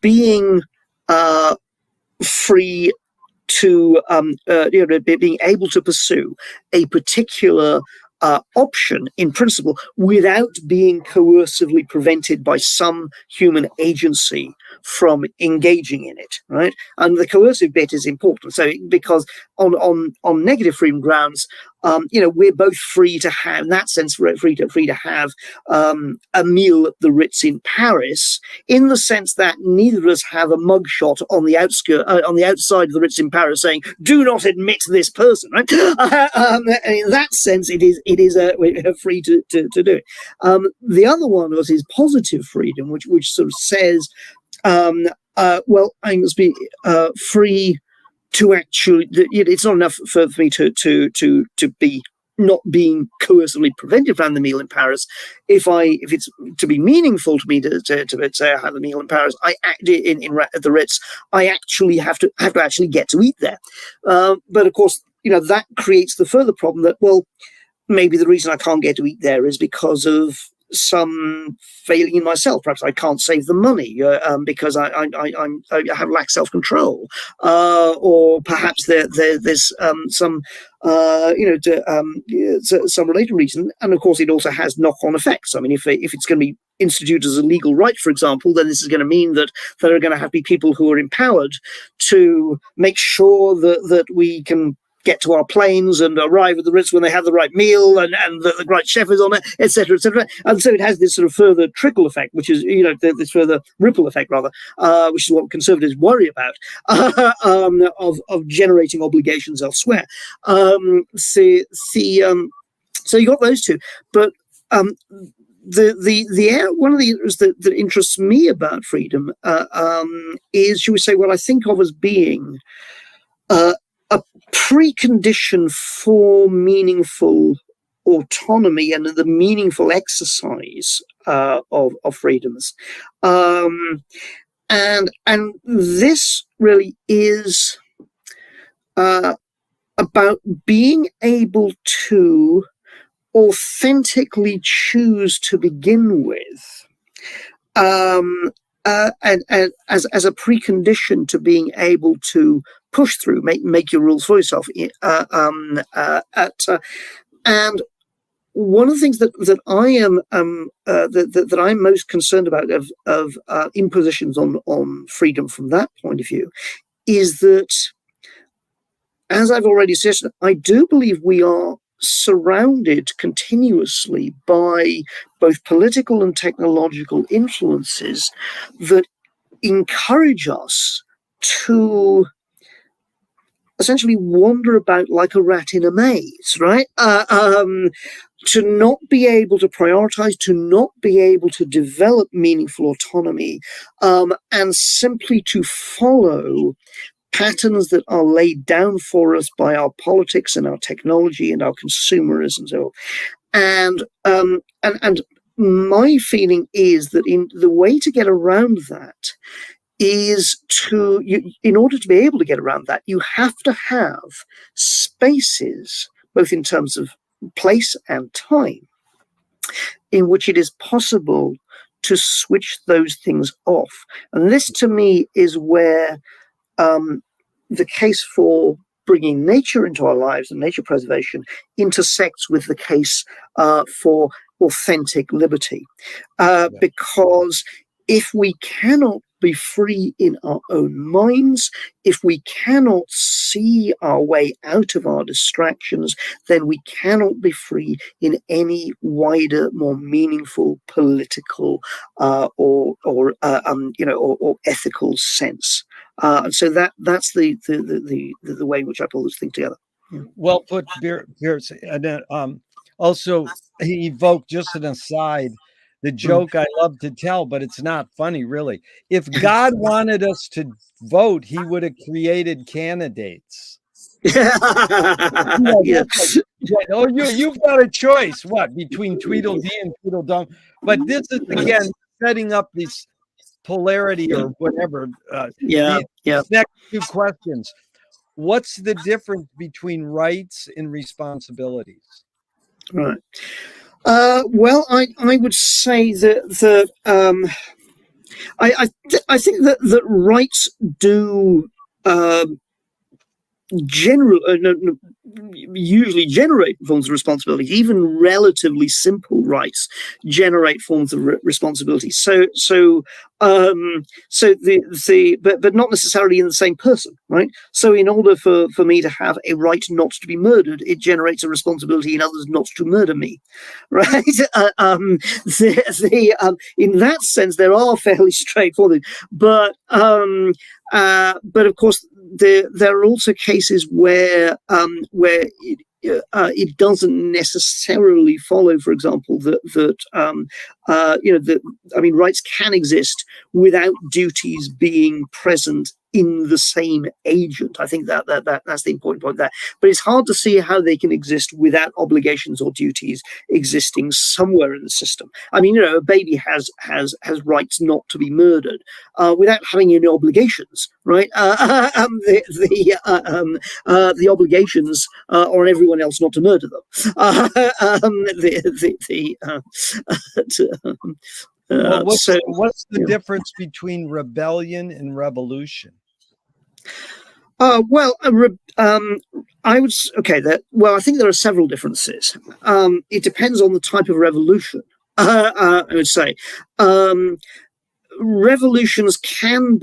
being free to being able to pursue a particular option in principle without being coercively prevented by some human agency from engaging in it, right? And the coercive bit is important. So because on negative freedom grounds, we're both free to have, in that sense, free to have a meal at the Ritz in Paris, in the sense that neither of us have a mugshot on the outside of the Ritz in Paris saying, "Do not admit this person." Right? In that sense, we're free to do it. The other one is positive freedom, which sort of says, well, I must be free to actually. It's not enough for me to be not being coercively prevented from the meal in Paris. If it's to be meaningful to me to say I have a meal in Paris, I act at the Ritz. I actually have to actually get to eat there. But of course, that creates the further problem that, well, maybe the reason I can't get to eat there is because of some failing in myself. Perhaps I can't save the money because I have lack self-control, or perhaps there's some some related reason. And of course, it also has knock-on effects. I mean, if it's going to be instituted as a legal right, for example, then this is going to mean that there are going to have to be people who are empowered to make sure that we can get to our planes and arrive at the Ritz when they have the right meal and the right chef is on it, etc., etc. And so it has this sort of further trickle effect, which is, this further ripple effect, rather, which is what conservatives worry about, of generating obligations elsewhere. So you got those two, but one of the areas that interests me about freedom is, should we say, what I think of as being a precondition for meaningful autonomy and the meaningful exercise of freedoms, and this really is about being able to authentically choose to begin with, and as a precondition to being able to push through, make your rules for yourself. And one of the things that I am that I'm most concerned about of impositions on freedom from that point of view is that, as I've already said, I do believe we are surrounded continuously by both political and technological influences that encourage us to essentially wander about like a rat in a maze, right? To not be able to prioritize, to not be able to develop meaningful autonomy, and simply to follow patterns that are laid down for us by our politics and our technology and our consumerism. And my feeling is that the way to get around that is in order to be able to get around that, you have to have spaces, both in terms of place and time, in which it is possible to switch those things off. And this, to me, is where the case for bringing nature into our lives and nature preservation intersects with the case for authentic liberty. Because if we cannot be free in our own minds, if we cannot see our way out of our distractions, then we cannot be free in any wider, more meaningful political or ethical sense. And so that's the way in which I pull this thing together. Yeah. Well put, Piers. And also, he evoked, just an aside, the joke I love to tell, but it's not funny, really. If God wanted us to vote, he would have created candidates. Yeah. Oh, you've got a choice, what, between Tweedledee and Tweedledum? But this is, again, setting up this polarity or whatever. These next two questions. What's the difference between rights and responsibilities? Right. Well, I would say that I think that rights do usually generate forms of responsibility. Even relatively simple rights generate forms of responsibility. But not necessarily in the same person, right? So in order for me to have a right not to be murdered, it generates a responsibility in others not to murder me, right? In that sense, there are fairly straightforward, but of course there are also cases where it doesn't necessarily follow, for example, rights can exist without duties being present in the same agent. I think that's the important point there. But it's hard to see how they can exist without obligations or duties existing somewhere in the system. I mean, a baby has rights not to be murdered without having any obligations, right? The obligations are on everyone else not to murder them. What's the difference between rebellion and revolution? I think there are several differences. It depends on the type of revolution. I would say revolutions can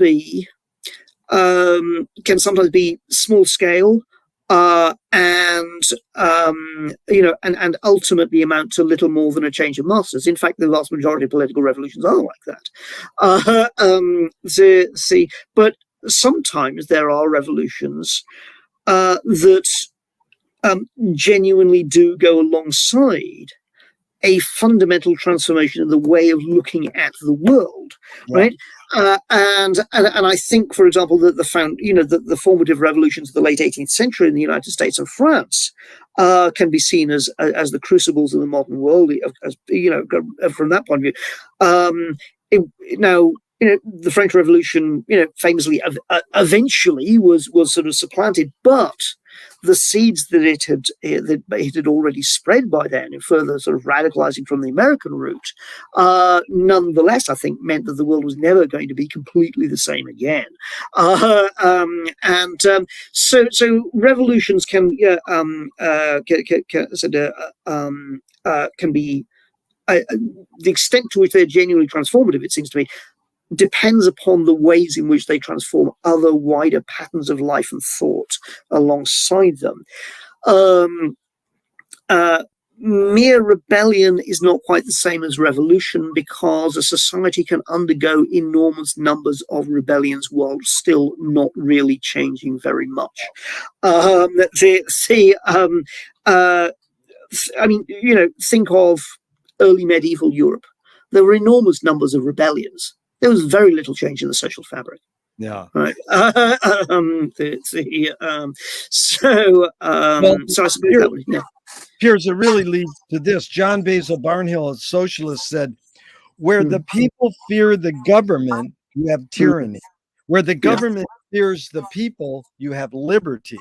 sometimes be small scale. And ultimately amount to little more than a change of masters. In fact, the vast majority of political revolutions are like that. But sometimes there are revolutions that genuinely do go alongside a fundamental transformation in the way of looking at the world, right? And I think, for example, that the formative revolutions of the late 18th century in the United States and France can be seen as the crucibles of the modern world, from that point of view. The French Revolution, famously, eventually was sort of supplanted, but the seeds that it had already spread by then, and further sort of radicalizing from the American route, nonetheless, I think, meant that the world was never going to be completely the same again. So revolutions can be the extent to which they're genuinely transformative, it seems to me, depends upon the ways in which they transform other wider patterns of life and thought alongside them. Mere rebellion is not quite the same as revolution, because a society can undergo enormous numbers of rebellions while still not really changing very much. Think of early medieval Europe. There were enormous numbers of rebellions. There was very little change in the social fabric. Yeah. Right. So I suppose that would, yeah. Piers, it really leads to this. John Basil Barnhill, a socialist, said, where the people fear the government, you have tyranny. Where the government fears the people, you have liberty.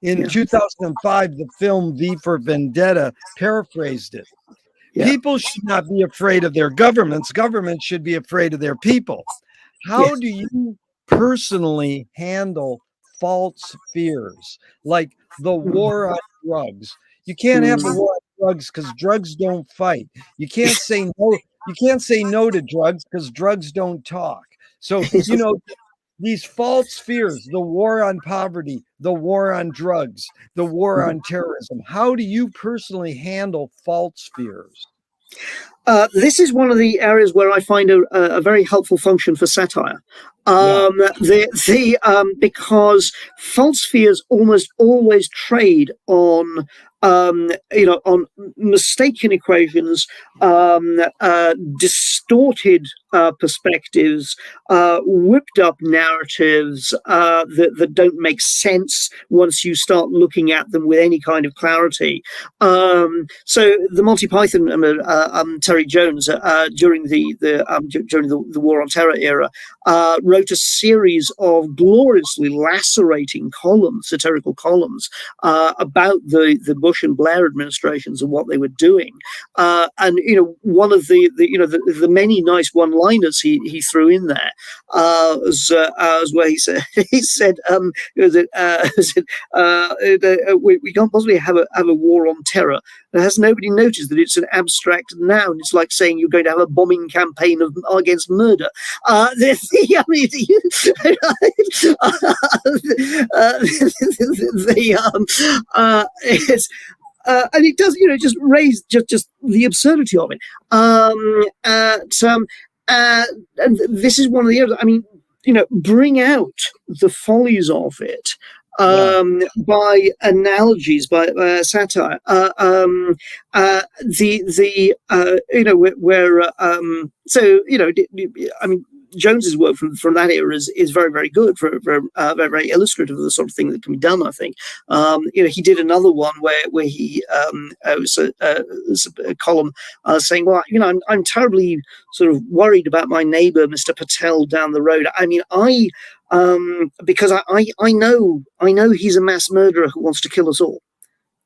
In 2005, the film V for Vendetta paraphrased it. People should not be afraid of their governments. Governments should be afraid of their people. How do you personally handle false fears, like the war on drugs? You can't have a war on drugs because drugs don't fight. You can't say no. You can't say no to drugs because drugs don't talk. So, these false fears, the war on poverty, the war on drugs, the war on terrorism. How do you personally handle false fears? This is one of the areas where I find a very helpful function for satire. Because false fears almost always trade on mistaken equations, distorted perspectives, whipped up narratives that don't make sense once you start looking at them with any kind of clarity. So the Monty Python Terry Jones, during the War on Terror era, wrote a series of gloriously lacerating columns, satirical columns, about the Bush and Blair administrations and what they were doing. And one of the many nice one-liners he threw in there was where he said we can't possibly have a war on terror. Has nobody noticed that it's an abstract noun? It's like saying you're going to have a bombing campaign against murder. And it does, just raise just the absurdity of it. And this is one of the others. I mean, bring out the follies of it. By analogies, by satire, I mean, Jones's work from that era is very, very good, very, very illustrative of the sort of thing that can be done. I think, he did another one where he was a column saying, well, I'm terribly sort of worried about my neighbor, Mr. Patel, down the road. I mean, because I know he's a mass murderer who wants to kill us all.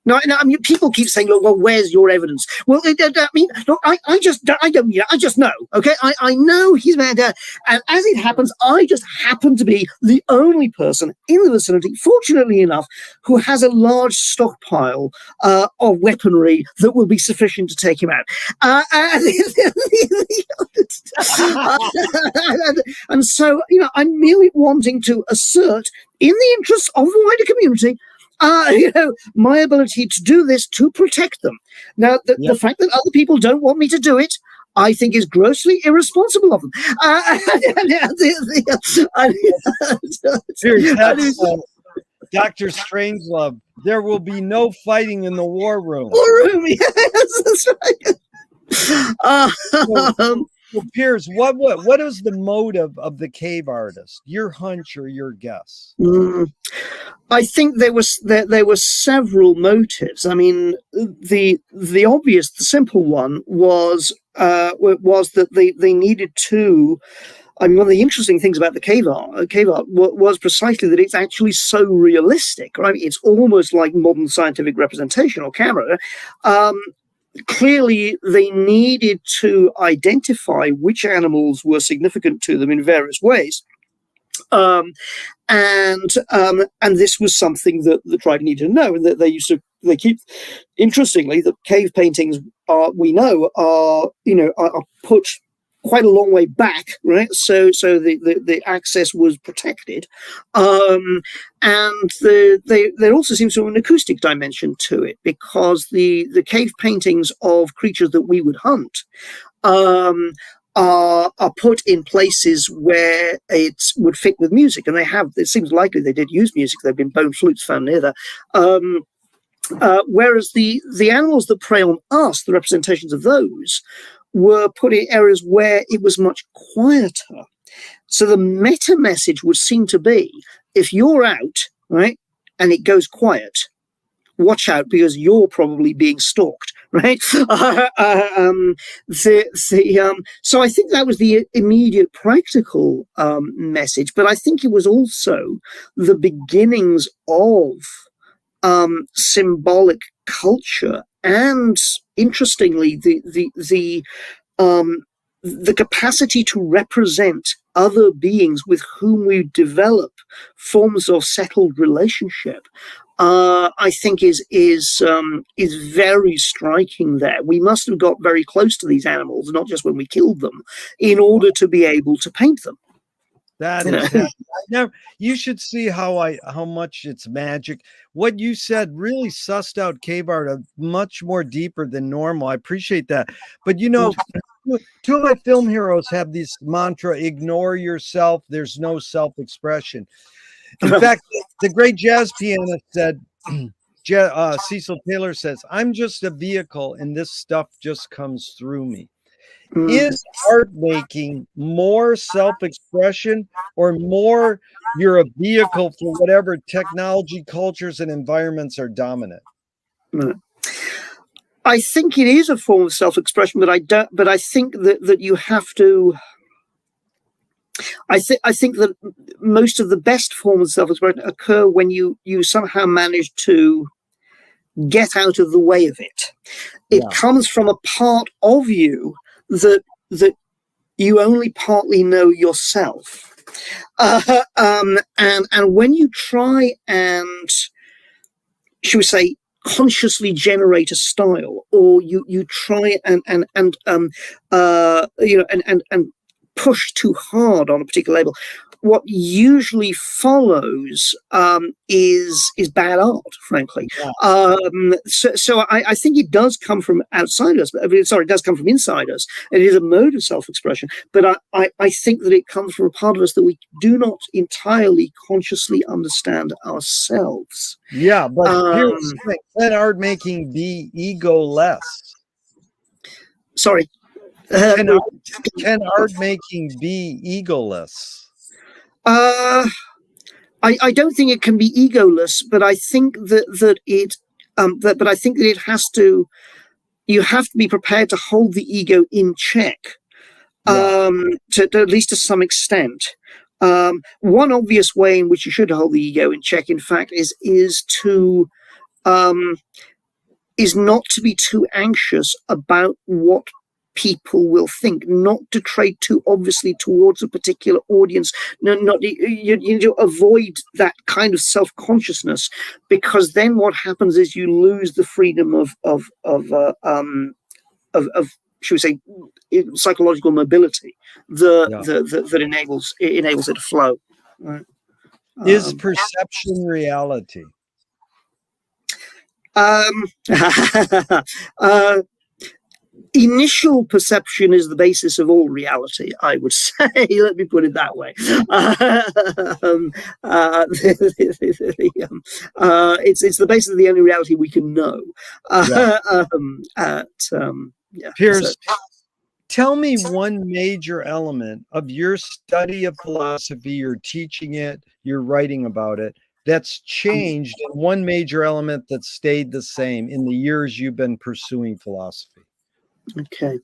No, I mean, people keep saying, "Look, well, where's your evidence?" Well, I mean, look, I just know. Okay, I know he's mad, and as it happens, I just happen to be the only person in the vicinity, fortunately enough, who has a large stockpile of weaponry that will be sufficient to take him out. And so, I'm merely wanting to assert, in the interests of the wider community, my ability to do this to protect them. Now, the fact that other people don't want me to do it, I think, is grossly irresponsible of them. Dr. Strangelove, there will be no fighting in the war room. War room, yes, that's right. Well, Piers, what is the motive of the cave artist? Your hunch or your guess? I think there were several motives. I mean, the obvious, the simple one was that they needed to. I mean, one of the interesting things about the cave art was precisely that it's actually so realistic, right? It's almost like modern scientific representation or camera. Clearly, they needed to identify which animals were significant to them in various ways. And this was something that the tribe needed to know, and that they keep, interestingly, the cave paintings are put quite a long way back, right? So the access was protected, and there also seems to be an acoustic dimension to it, because the cave paintings of creatures that we would hunt are put in places where it would fit with music, and it seems likely they did use music. There have been bone flutes found near there. Whereas the animals that prey on us, the representations of those, were put in areas where it was much quieter. So the meta message would seem to be, if you're out, right, and it goes quiet, watch out, because you're probably being stalked, right? So I think that was the immediate practical message, but I think it was also the beginnings of symbolic culture, and interestingly, the capacity to represent other beings with whom we develop forms of settled relationship. I think is very striking there. We must have got very close to these animals, not just when we killed them, in order to be able to paint them. That is, now you should see how much it's magic. What you said really sussed out cave art much more deeper than normal. I appreciate that. But two of my film heroes have this mantra: ignore yourself. There's no self-expression. In fact, the great jazz pianist said, Cecil Taylor says, "I'm just a vehicle, and this stuff just comes through me." Is art making more self-expression, or more you're a vehicle for whatever technology, cultures, and environments are dominant? I think it is a form of self-expression, but I don't. But I think that you have to. I think that most of the best forms of self-expression occur when you somehow manage to get out of the way of it. It comes from a part of you that you only partly know yourself. And when you try and, should we say, consciously generate a style, or you try and push too hard on a particular label, what usually follows is bad art, frankly. So I think it does come from outside us. Sorry, it does come from inside us. It is a mode of self-expression, but I think that it comes from a part of us that we do not entirely consciously understand ourselves. Yeah, but Piers, can art making be egoless? Sorry. Can art making be egoless? I don't think it can be egoless, but I think that it has to. You have to be prepared to hold the ego in check, to at least to some extent. One obvious way in which you should hold the ego in check, in fact, is not to be too anxious about what people will think, not to trade too obviously towards a particular audience. You avoid that kind of self-consciousness, because then what happens is you lose the freedom of should we say, psychological mobility that enables it to flow. Right? Is perception reality? Initial perception is the basis of all reality, I would say. Let me put it that way. It's the basis of the only reality we can know. Piers, tell me one major element of your study of philosophy, you're teaching it, you're writing about it, that's changed, and one major element that stayed the same in the years you've been pursuing philosophy. Okay.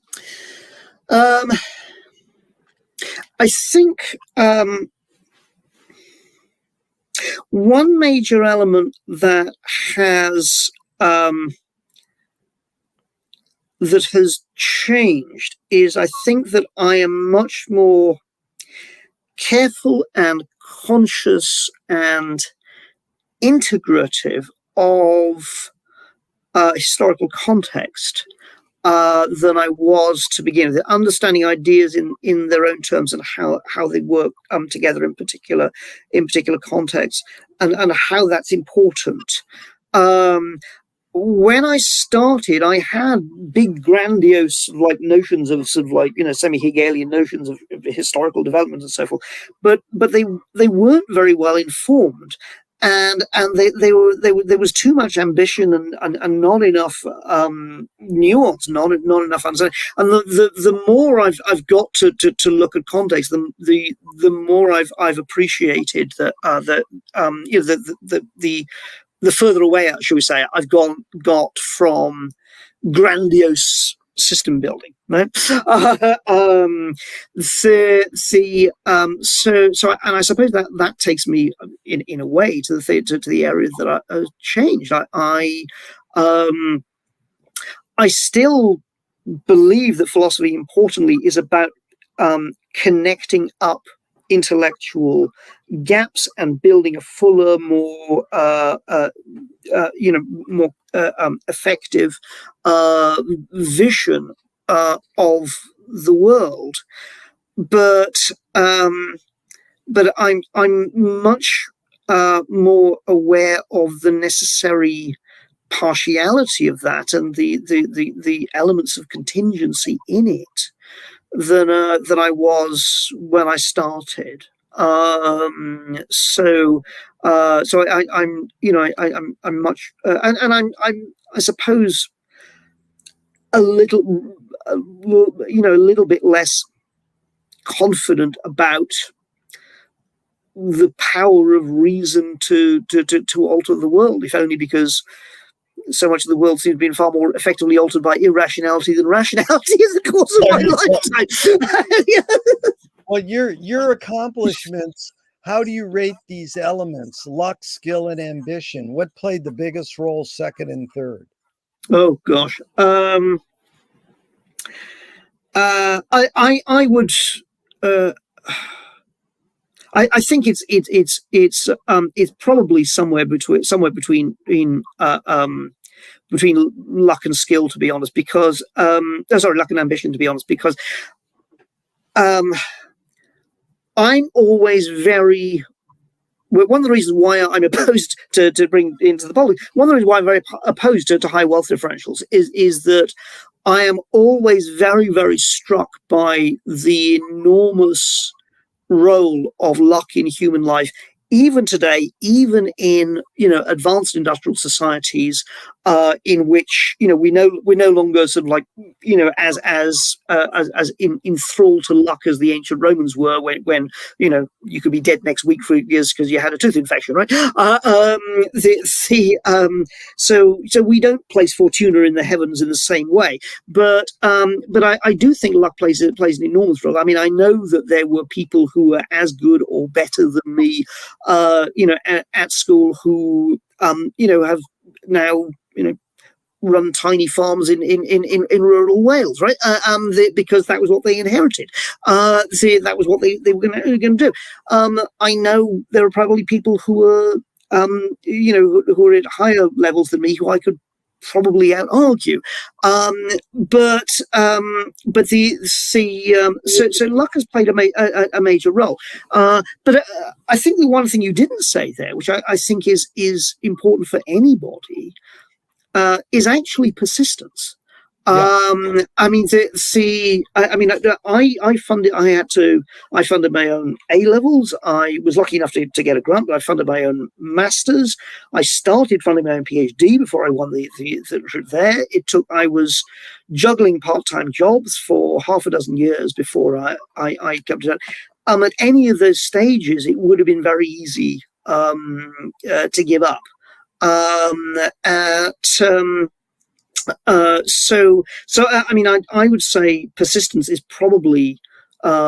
I think one major element that has changed is, I think that I am much more careful and conscious and integrative of historical context than I was to begin with, understanding ideas in their own terms and how they work together in particular contexts, and how that's important. When I started, I had big, grandiose notions of semi-Hegelian notions of historical development and so forth, but they weren't very well informed. And there was too much ambition and not enough nuance, not enough understanding. And the more I've got to look at context, the more I've appreciated that the further away, shall we say, I've got from grandiose system building, right? So and I suppose that takes me in a way to the area that I changed. I still believe that philosophy, importantly, is about connecting up intellectual gaps and building a fuller, more more effective vision of the world. But I'm much more aware of the necessary partiality of that and the elements of contingency in it than I was when I started. I'm much and I'm I suppose a little bit less confident about the power of reason to alter the world, if only because so much of the world seems to be far more effectively altered by irrationality than rationality in the course of my lifetime. Well, your accomplishments, how do you rate these elements? Luck, skill, and ambition. What played the biggest role, second and third? Oh gosh. I would. I think it's probably somewhere between between luck and skill, to be honest. Because luck and ambition, to be honest. Because I'm always very. One of the reasons why I'm opposed to bring into the public, one of the reasons why I'm very opposed to high wealth differentials is that I am always very, very struck by the enormous role of luck in human life, even today, even in advanced industrial societies, in which we're no longer sort of like as enthralled to luck as the ancient Romans were when you could be dead next week for years because you had a tooth infection, right? So we don't place Fortuna in the heavens in the same way, but I do think luck plays an enormous role. I mean, I know that there were people who were as good or better than me, at school who have now run tiny farms in rural Wales, right? Because that was what they inherited. That was what they were going to do. I know there are probably people who are who are at higher levels than me who I could probably out argue, but so luck has played a major role. But I think the one thing you didn't say there, which I think is important for anybody, is actually persistence. Yeah. I mean, I funded. I funded my own A levels. I was lucky enough to get a grant, but I funded my own masters. I started funding my own PhD before I won the there. I was juggling part-time jobs for half a dozen years before I came to that. At any of those stages, it would have been very easy to give up. I mean, I would say persistence is probably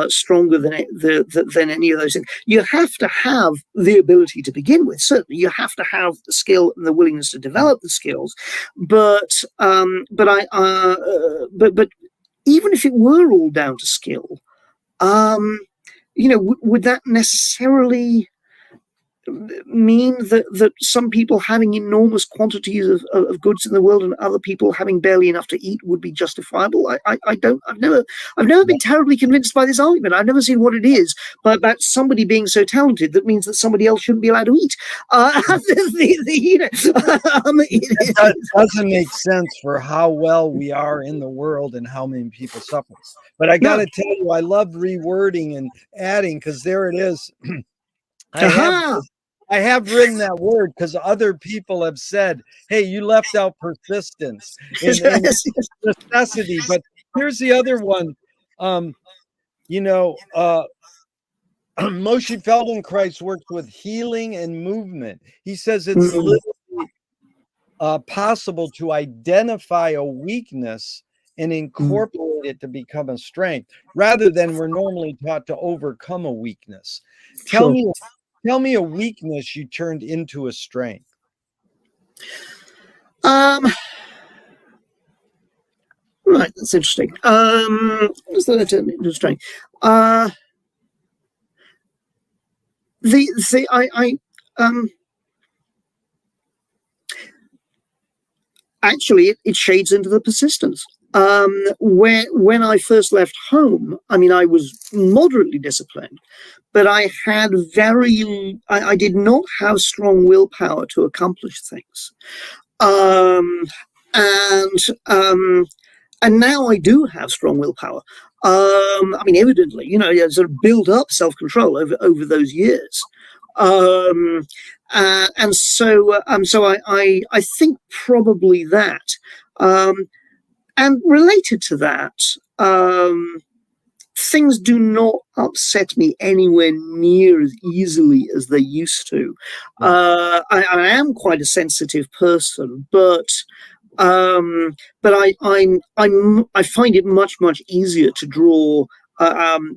stronger than any of those things. You have to have the ability to begin with. Certainly, you have to have the skill and the willingness to develop the skills. But even if it were all down to skill, would that necessarily mean that some people having enormous quantities of goods in the world and other people having barely enough to eat would be justifiable? I've never been terribly convinced by this argument. I've never seen what it is, but about somebody being so talented that means that somebody else shouldn't be allowed to eat. It doesn't make sense for how well we are in the world and how many people suffer. But I got to tell you, I love rewording and adding, because there it is. I have written that word because other people have said, hey, you left out persistence and necessity. But here's the other one. Moshe Feldenkrais works with healing and movement. He says it's literally possible to identify a weakness and incorporate it to become a strength, rather than we're normally taught to overcome a weakness. Tell me a weakness you turned into a strength. Right, that's interesting. What's that turned into a strength? Actually, it shades into the persistence. When I first left home, I mean, I was moderately disciplined, but I did not have strong willpower to accomplish things. And now I do have strong willpower. I mean, evidently, sort of build up self-control over those years. And so I think probably that. And related to that, things do not upset me anywhere near as easily as they used to. I am quite a sensitive person, but I find it much easier to draw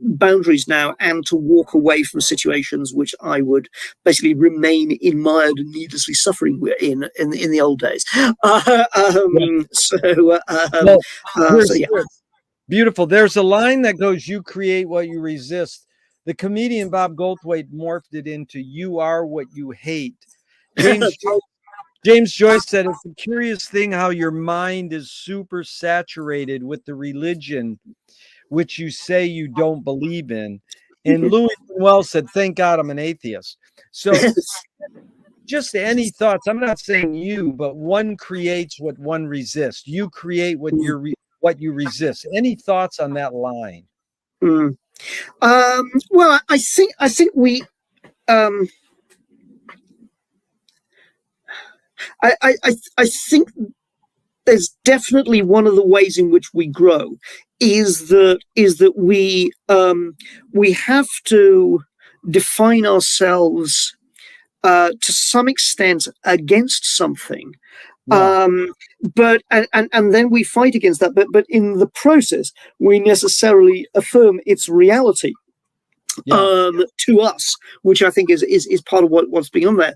boundaries now and to walk away from situations which I would basically remain mired and needlessly suffering in the old days. So yeah. Beautiful. There's a line that goes, "You create what you resist." The comedian Bob Goldthwait morphed it into, "You are what you hate." James Joyce said, "It's a curious thing how your mind is super saturated with the religion which you say you don't believe in." And Louis Manuel said, "Thank God I'm an atheist." So just any thoughts? I'm not saying you, but one creates what one resists. You create what you resist. Any thoughts on that line? Well, I think we. I think there's definitely one of the ways in which we grow is that we have to define ourselves to some extent against something. But then we fight against that, but in the process we necessarily affirm its reality to us, which I think is part of what's beyond there.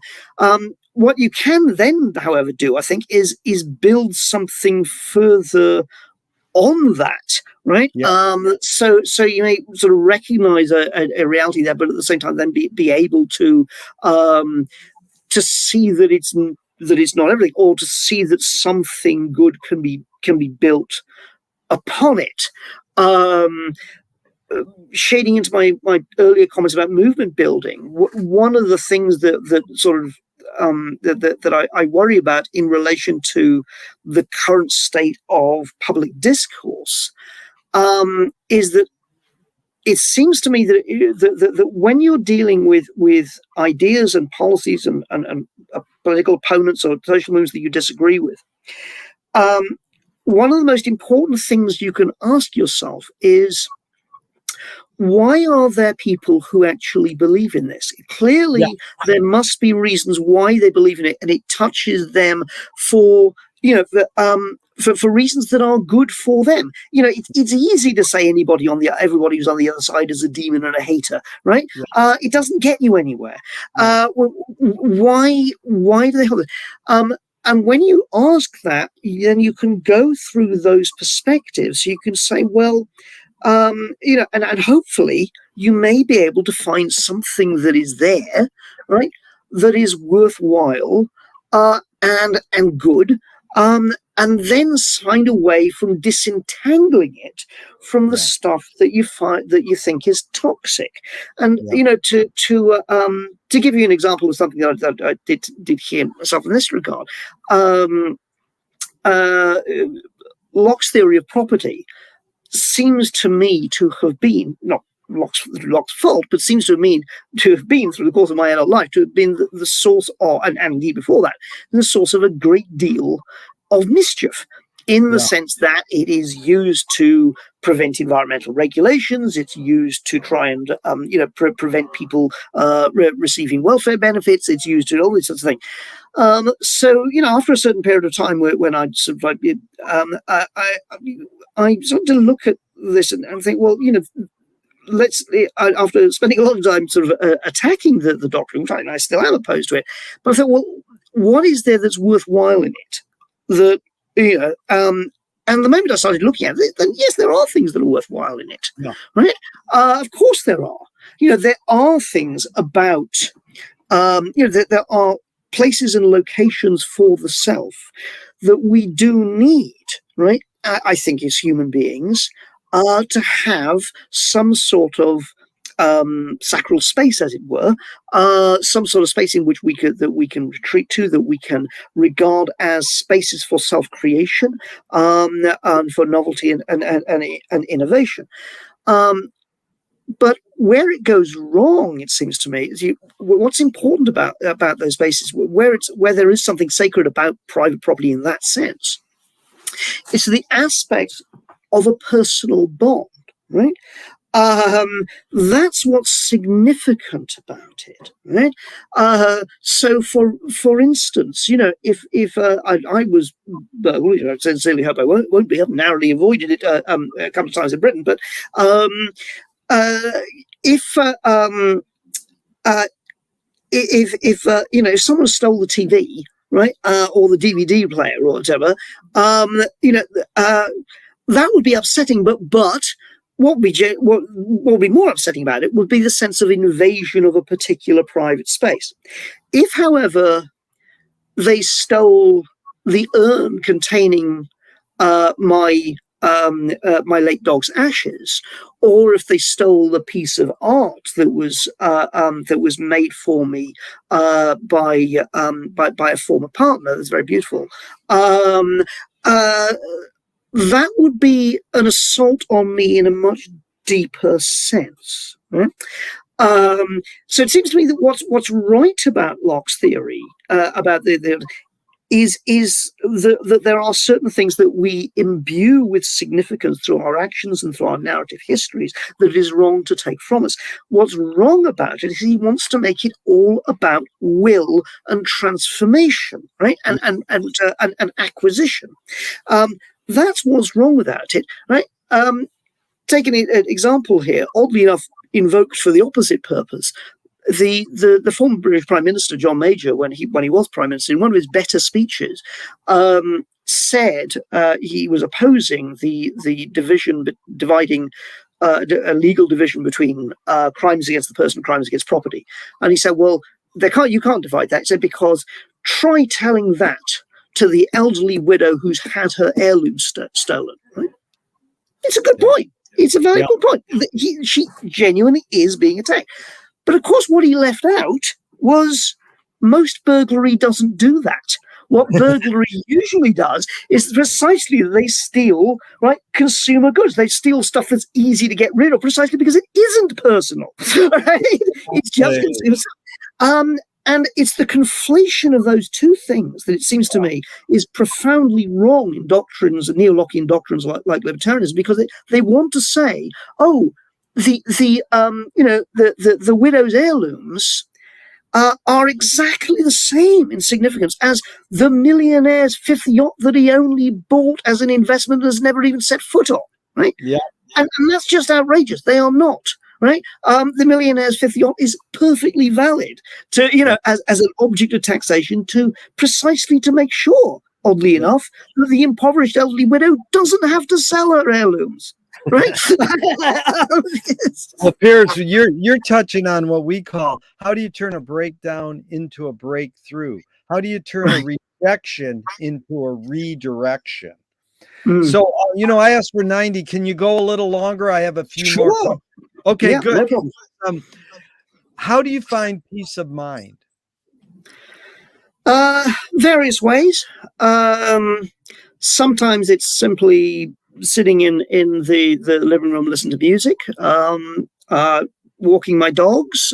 What you can then, however, do, I think, is build something further on that, right? So you may sort of recognize a reality there, but at the same time then be able to see that it's not everything, or to see that something good can be built upon it. Shading into my earlier comments about movement building, one of the things that sort of that I worry about in relation to the current state of public discourse is that it seems to me that when you're dealing with ideas and policies and political opponents or social movements that you disagree with, one of the most important things you can ask yourself is, why are there people who actually believe in this? Clearly, there must be reasons why they believe in it, and it touches them for reasons that are good for them. It's easy to say everybody who's on the other side is a demon and a hater, right? It doesn't get you anywhere. Why do they hold it? And when you ask that, then you can go through those perspectives. You can say, well, and hopefully you may be able to find something that is there, right, that is worthwhile and good, and then find a way from disentangling it from the stuff that you think is toxic. And to give you an example of something that I did hear myself in this regard, Locke's theory of property seems to me to have been, not Locke's fault, but seems to have been through the course of my adult life, to have been the source of, and indeed before that, the source of a great deal of mischief, in the sense that it is used to prevent environmental regulations. It's used to try and prevent people receiving welfare benefits. It's used to all these sorts of things. So after a certain period of time, when I sort of like, I started to look at this and think, well, after spending a lot of time sort of attacking the doctrine, which I still am opposed to it, but I thought, well, what is there that's worthwhile in it? That and the moment I started looking at it, then yes, there are things that are worthwhile in it, right? Of course there are. There are things about there are places and locations for the self that we do need, right? I think as human beings, to have some sort of sacral space, as it were, some sort of space in which we can retreat to, that we can regard as spaces for self-creation, and for novelty and innovation. But where it goes wrong, it seems to me, is what's important about those spaces, where there is something sacred about private property in that sense, it's the aspect of a personal bond, right? That's what's significant about it, right? So, for instance, I was, I sincerely hope I won't be. I've narrowly avoided it a couple of times in Britain, but if if someone stole the TV, right, or the DVD player or whatever, that would be upsetting. But what would be more upsetting about it would be the sense of invasion of a particular private space. If, however, they stole the urn containing my late dog's ashes, or if they stole the piece of art that was made for me by a former partner, that's very beautiful. That would be an assault on me in a much deeper sense. Right? So it seems to me that what's right about Locke's theory about is that there are certain things that we imbue with significance through our actions and through our narrative histories that it is wrong to take from us. What's wrong about it is he wants to make it all about will and transformation, right? And acquisition. That's what's wrong without it, right? Taking an example here, oddly enough, invoked for the opposite purpose. The former British Prime Minister John Major, when he was Prime Minister, in one of his better speeches, said he was opposing the division dividing a legal division between crimes against the person, crimes against property, and he said, "Well, you can't divide that." He said, because try telling that to the elderly widow who's had her heirloom stolen. Right? It's a good point. It's a very good point. She genuinely is being attacked. But of course, what he left out was most burglary doesn't do that. What burglary usually does is precisely they steal, right, consumer goods. They steal stuff that's easy to get rid of precisely because it isn't personal. Right? It's just consumer. And it's the conflation of those two things that it seems to me is profoundly wrong in doctrines, neo-Lockean doctrines like libertarianism, because they want to say, oh, the widow's heirlooms are exactly the same in significance as the millionaire's fifth yacht that he only bought as an investment and has never even set foot on, right? Yeah. And that's just outrageous. They are not. Right, the millionaire's fifth yacht is perfectly valid to as an object of taxation precisely to make sure, oddly enough, that the impoverished elderly widow doesn't have to sell her heirlooms. Right. Well, Piers, you're touching on what we call, how do you turn a breakdown into a breakthrough? How do you turn a rejection into a redirection? So I asked for 90. Can you go a little longer? I have a few more. Okay, yeah, good. No problem. How do you find peace of mind? Various ways. Sometimes it's simply sitting in the living room, listening to music, walking my dogs,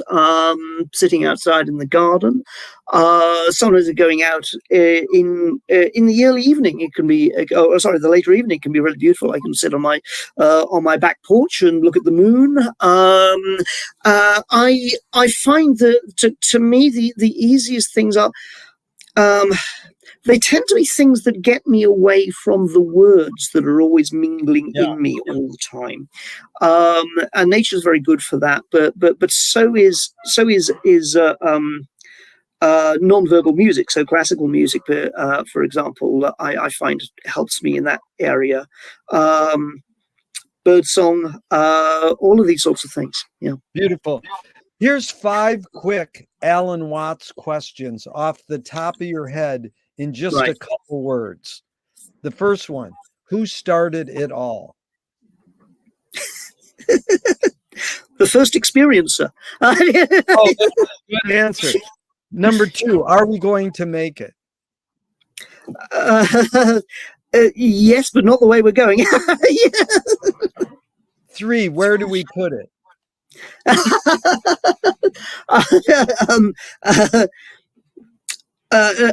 sitting outside in the garden. Sometimes going out in the early evening. It can be, the later evening can be really beautiful. I can sit on my back porch and look at the moon. I find that to me the easiest things are. They tend to be things that get me away from the words that are always mingling in me all the time, and nature's very good for that. But so is non-verbal music. So classical music, for example, I find helps me in that area. Birdsong, all of these sorts of things. Yeah, beautiful. Here's 5 quick Alan Watts questions off the top of your head in just a couple words. The first one, who started it all? The first experiencer. Good answer. Number 2, are we going to make it? Yes, but not the way we're going. 3, where do we put it?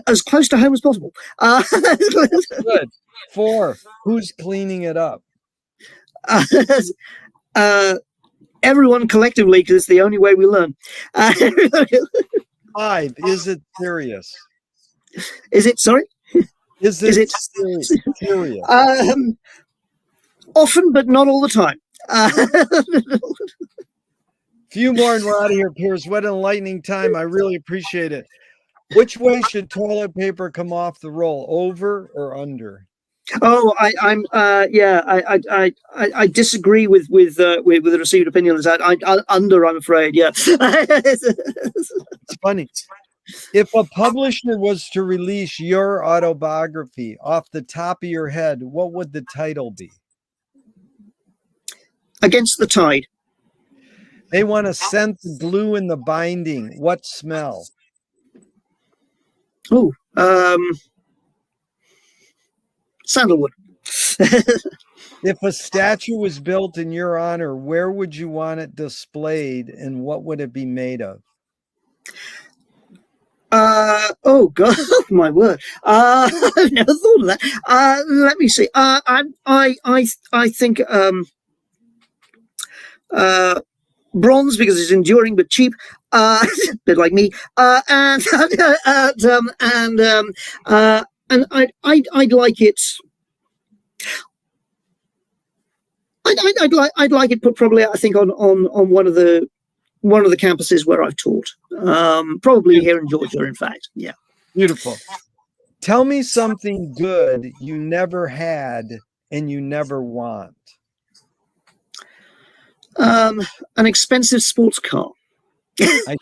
As close to home as possible. Good. 4, who's cleaning it up? Everyone collectively, because it's the only way we learn. 5, is it serious? Is it? Sorry. Is Is it it? serious? Often, but not all the time. Few more and we're out of here, Piers. What an enlightening time. I really appreciate it. Which way should toilet paper come off the roll, over or under? Oh, I disagree with the received opinion on that. Under, I'm afraid. Yeah. It's funny. If a publisher was to release your autobiography off the top of your head, what would the title be? Against the Tide. They want to scent the glue in the binding. What smell? Oh, sandalwood. If a statue was built in your honor, where would you want it displayed and what would it be made of? Oh God, oh, my word. I've never thought of that. Let me see. I think bronze because it's enduring but cheap. A bit like me. And I'd like it. I'd like it put probably, I think, on one of the campuses where I've taught. Probably here in Georgia, in fact. Yeah. Beautiful. Tell me something good you never had and you never want. An expensive sports car. I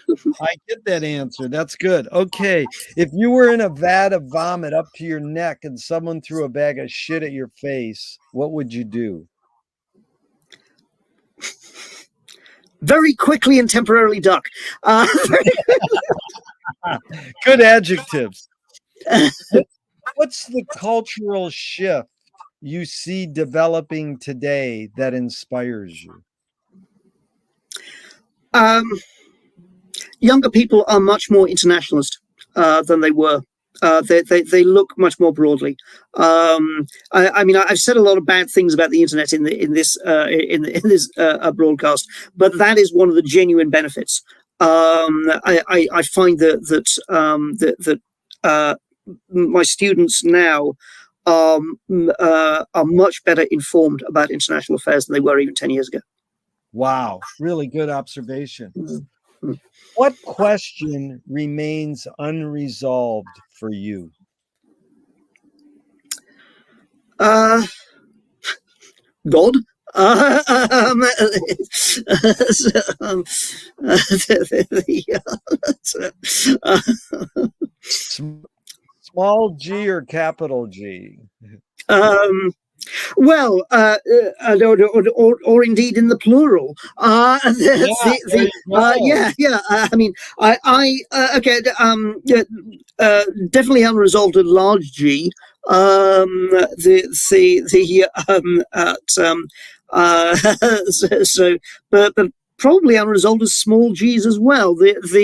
get that answer. That's good. Okay. If you were in a vat of vomit up to your neck and someone threw a bag of shit at your face, what would you do? Very quickly and temporarily duck. Good adjectives. What's the cultural shift you see developing today that inspires you? Younger people are much more internationalist than they were. They look much more broadly. I mean, I've said a lot of bad things about the internet in this broadcast, but that is one of the genuine benefits. I find that my students now are much better informed about international affairs than they were even 10 years ago. Wow, really good observation. Mm-hmm. What question remains unresolved for you? God. Small G or capital G? Well, or indeed in the plural. I mean, okay. Definitely unresolved at large G. But probably unresolved as small G's as well. That's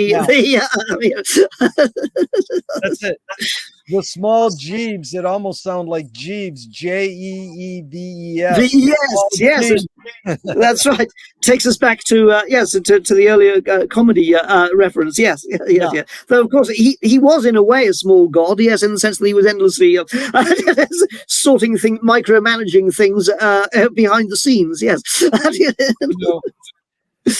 it. The small Jeeves, it almost sound like Jeeves, Jeeves. Yes, that's right. Takes us back to the earlier comedy reference. Yes. Though of course he was in a way a small god. Yes, in the sense that he was endlessly sorting things, micromanaging things behind the scenes. Yes.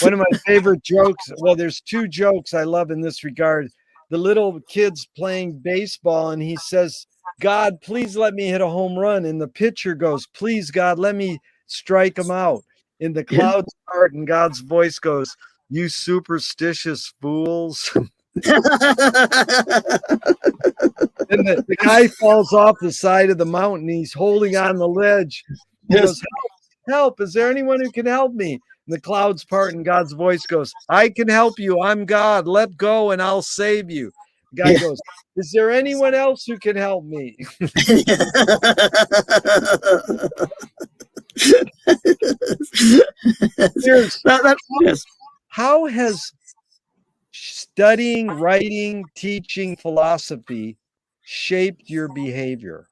One of my favorite jokes. Well, there's two jokes I love in this regard. The little kid's playing baseball and he says, God, please let me hit a home run. And the pitcher goes, please, God, let me strike him out. And the clouds part and God's voice goes, you superstitious fools. And the guy falls off the side of the mountain. He's holding on the ledge. He goes, help. Is there anyone who can help me? And the clouds part and God's voice goes, I can help you. I'm God. Let go and I'll save you. The guy goes, is there anyone else who can help me? How has studying, writing, teaching philosophy shaped your behavior?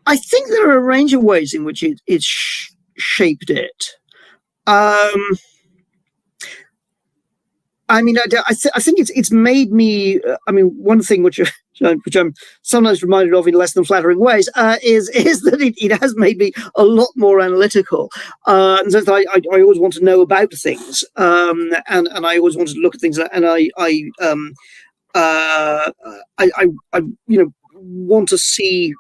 I think there are a range of ways in which it's shaped it. I mean, I think it's made me. I mean, one thing which I'm sometimes reminded of in less than flattering ways is that it has made me a lot more analytical. And so I always want to know about things, and I always wanted to look at things, and I want to see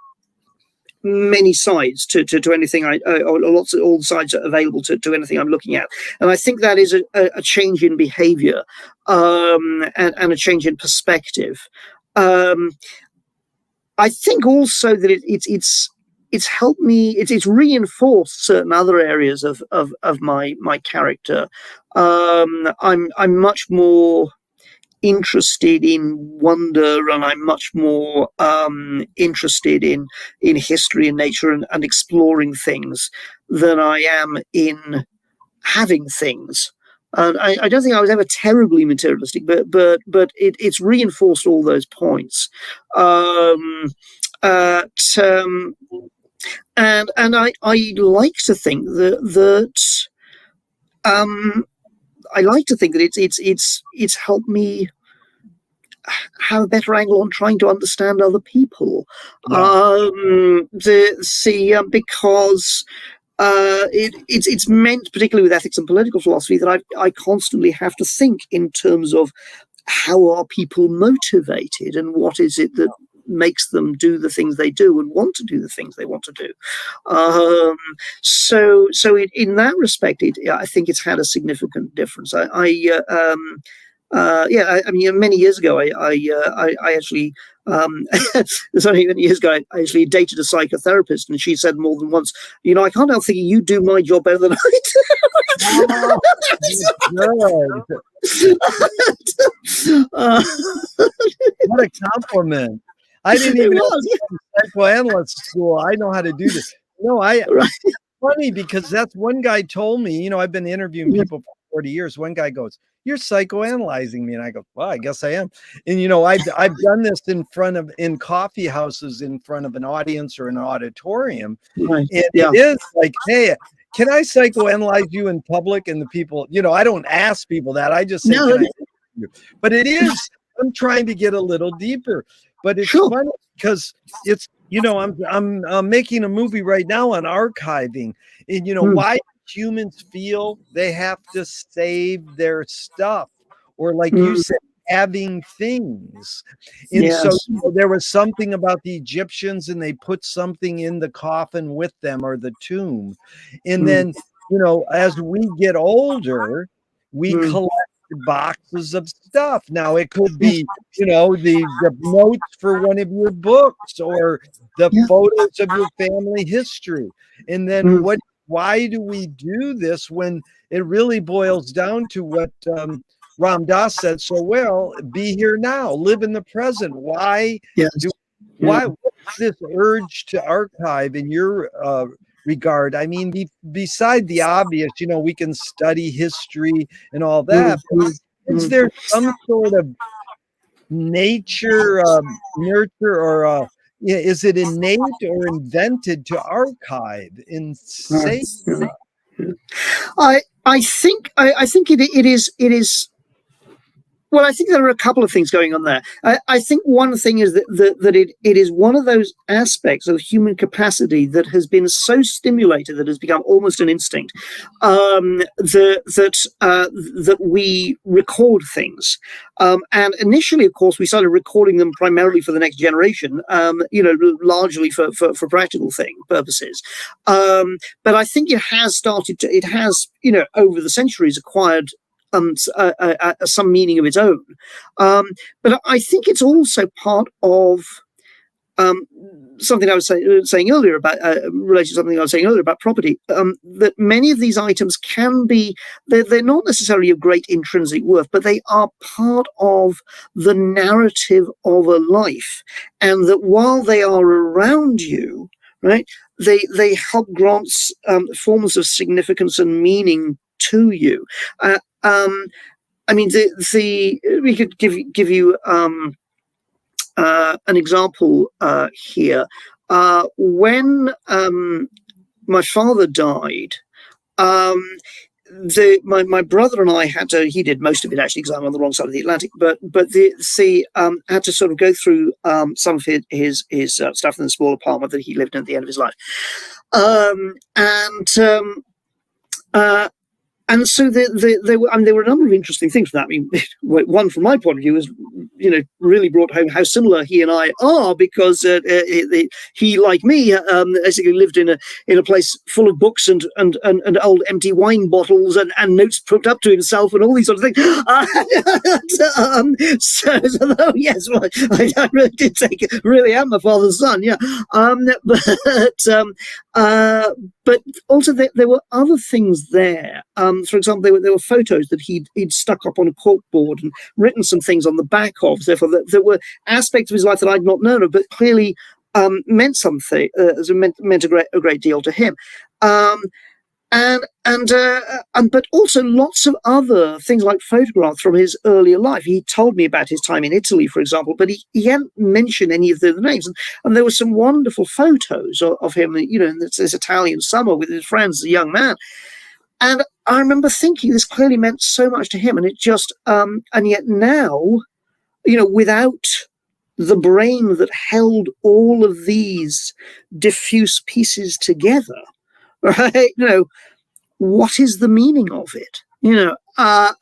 many sides to anything or all the sides are available to anything I'm looking at, and I think that is a change in behavior, and a change in perspective. I think also that it's helped me. It's reinforced certain other areas of my character. I'm much more interested in wonder, and I'm much more interested in history and nature and exploring things than I am in having things. And I don't think I was ever terribly materialistic, but it's reinforced all those points. And I like to think that I like to think that it's helped me have a better angle on trying to understand other people. Yeah. Because it's meant, particularly with ethics and political philosophy, that I constantly have to think in terms of how are people motivated, and what is it that makes them do the things they do and want to do the things they want to do. So in that respect, I think it's had a significant difference. I mean, many years ago, I actually, it's only many years ago, I actually dated a psychotherapist, and she said more than once, I can't help thinking you do my job better than I do. What a compliment. I didn't even go to psychoanalyst school. I know how to do this. It's funny because that's one guy told me, I've been interviewing people for 40 years. One guy goes, "You're psychoanalyzing me." And I go, "Well, I guess I am." And, I've done this in coffee houses, in front of an audience or an auditorium. Right. And it is like, "Hey, can I psychoanalyze you in public?" And the people, I don't ask people that. I just say, "Can I interview you?" But it is, I'm trying to get a little deeper. But it's funny because it's, I'm making a movie right now on archiving, and why humans feel they have to save their stuff, or like you said, having things. And so there was something about the Egyptians, and they put something in the coffin with them, or the tomb. And then, as we get older, we collect boxes of stuff. Now it could be, the notes for one of your books, or the photos of your family history. And then why do we do this when it really boils down to what Ram Dass said so well: be here now, live in the present. Why what's this urge to archive in your regard? I mean, beside the obvious, we can study history and all that. Is there some sort of nature, nurture, or is it innate or invented to archive in save? I think it is. Well, I think there are a couple of things going on there. I think one thing is that it is one of those aspects of human capacity that has been so stimulated that has become almost an instinct, that we record things. And initially, of course, we started recording them primarily for the next generation, largely for practical purposes. But I think it has over the centuries acquired some meaning of its own. But I think it's also part of something I was saying earlier about, related to something I was saying earlier about property, that many of these items can be, they're not necessarily of great intrinsic worth, but they are part of the narrative of a life. And that while they are around you, right, they help grant forms of significance and meaning to you. I mean, we could give you an example here. when my father died, my brother and I had to. He did most of it actually, because I'm on the wrong side of the Atlantic. But had to sort of go through some of his stuff in the small apartment that he lived in at the end of his life, and so there were a number of interesting things from that. I mean, one from my point of view is, really brought home how similar he and I are, because he, like me, basically lived in a place full of books and old empty wine bottles and notes put up to himself and all these sort of things. Yes, well, I really really am my father's son, yeah. But also there were other things there. For example, there were photos that he'd stuck up on a corkboard and written some things on the back of. Therefore, there were aspects of his life that I'd not known of, but clearly meant something, meant a great deal to him. But also lots of other things, like photographs from his earlier life. He told me about his time in Italy, for example, but he hadn't mentioned any of the names. And there were some wonderful photos of him, in this Italian summer with his friends as a young man. And I remember thinking this clearly meant so much to him, and it just, and yet now, without the brain that held all of these diffuse pieces together, right? What is the meaning of it? I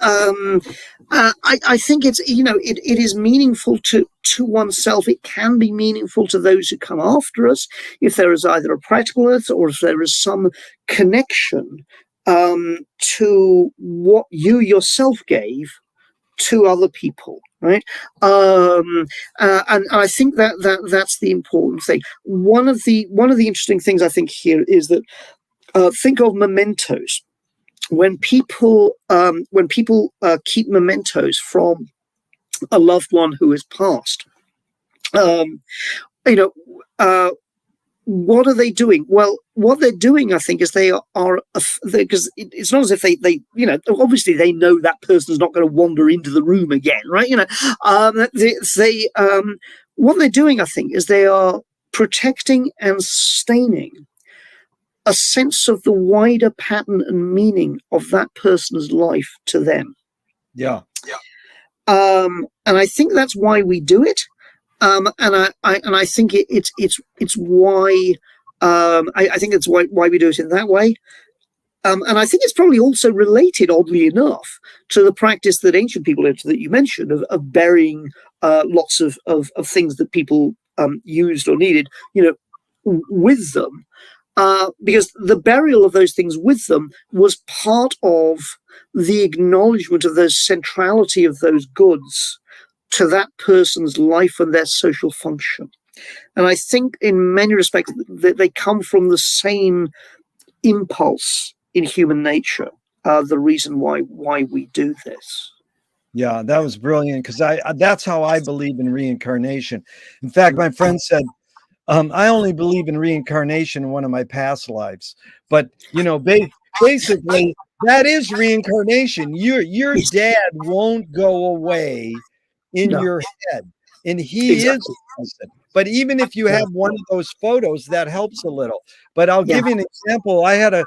think it's, it is meaningful to oneself. It can be meaningful to those who come after us, if there is either a practical earth or if there is some connection to what you yourself gave to other people, right? And I think that's the important thing. One of the interesting things I think here is that, think of mementos. When people keep mementos from a loved one who has passed, what are they doing? Well, what they're doing, I think, is they are because it's not as if they obviously they know that person's not going to wander into the room again, right? What they're doing, I think, is they are protecting and sustaining a sense of the wider pattern and meaning of that person's life to them. Yeah. And I think that's why we do it. And I think it's why I think it's why we do it in that way. And I think it's probably also related, oddly enough, to the practice that ancient people did, that you mentioned, of burying lots of things that people used or needed, with them. Because the burial of those things with them was part of the acknowledgement of the centrality of those goods to that person's life and their social function. And I think in many respects that they come from the same impulse in human nature, the reason why we do this. Yeah, that was brilliant, because that's how I believe in reincarnation. In fact, my friend said, I only believe in reincarnation in one of my past lives, but basically that is reincarnation. Your dad won't go away in your head, and he is present. But even if you have one of those photos, that helps a little. But I'll give you an example. I had a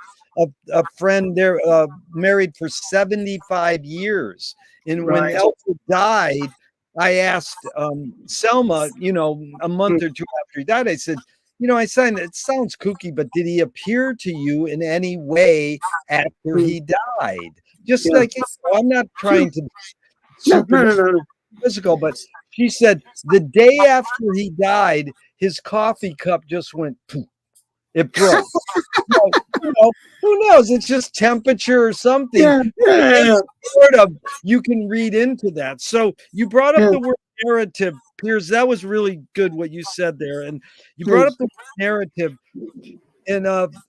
friend there, married for 75 years, and when Elsa died, I asked Selma, a month or two after he died, I said, it sounds kooky, but did he appear to you in any way after he died? Just like, I'm not trying to no. physical, but she said the day after he died, his coffee cup just went poof. It broke. Who knows? It's just temperature or something. Sort of, you can read into that. So you brought up the word narrative, Piers. That was really good what you said there. And you brought up the word narrative. And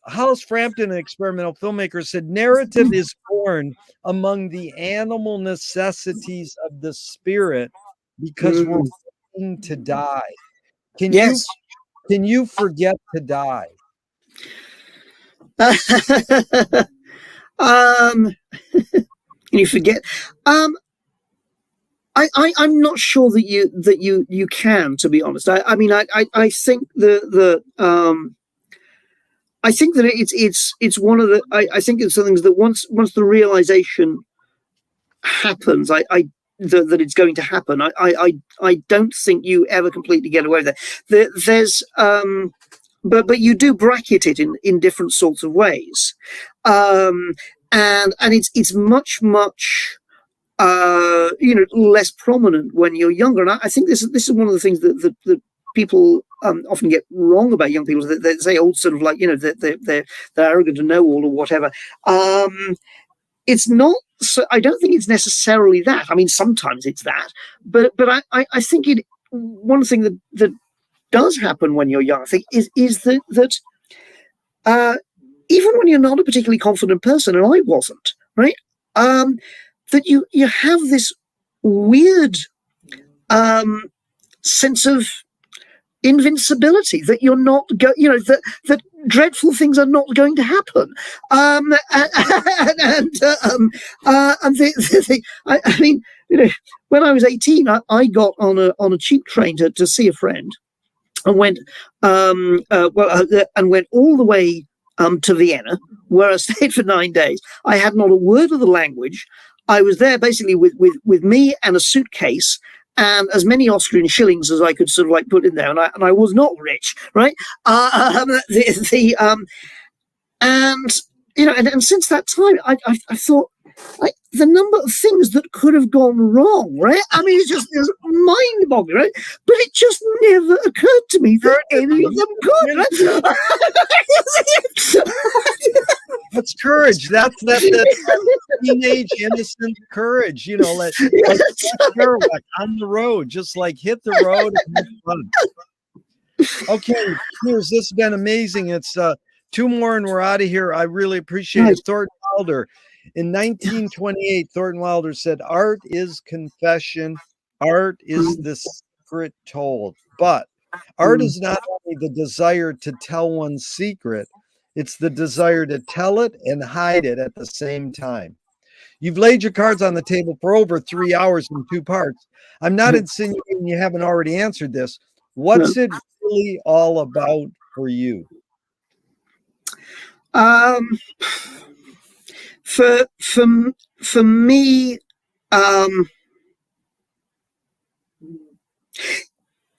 Hollis Frampton, an experimental filmmaker, said narrative is born among the animal necessities of the spirit because we're waiting to die. Can you forget to die? You forget. I'm not sure that you can, to be honest. I mean, I think I think that it's one of the I think it's something that once the realization happens, that it's going to happen. I don't think you ever completely get away with it. There's but you do bracket it in different sorts of ways, and it's much less prominent when you're younger. And I think this is one of the things that people often get wrong about young people. That they say, oh, sort of like, they're arrogant and know all or whatever. It's not. So I don't think it's necessarily that. I mean, sometimes it's that, but I think one thing that does happen when you're young, I think, is that even when you're not a particularly confident person, and I wasn't, right, that you have this weird sense of invincibility, that you're not that dreadful things are not going to happen, I mean, when I was 18, I got on a cheap train to see a friend, and went and went all the way to Vienna, where I stayed for 9 days. I had not a word of the language. I was there basically with me and a suitcase and as many Austrian shillings as I could sort of like put in there, and I was not rich, right? And since that time, I thought, like, the number of things that could have gone wrong, right? I mean, it's mind-boggling, right? But it just never occurred to me that any of them could, right? That's courage. That's teenage innocent courage. Like Kerouac, on the road, just like hit the road and have fun. Okay, Piers, this has been amazing. It's 2 more and we're out of here. I really appreciate it. Thornton Wilder. In 1928, Thornton Wilder said, "Art is confession. Art is the secret told." But art is not only the desire to tell one's secret, it's the desire to tell it and hide it at the same time. You've laid your cards on the table for over 3 hours in 2 parts. I'm not insinuating you haven't already answered this. What's it really all about for you? For me,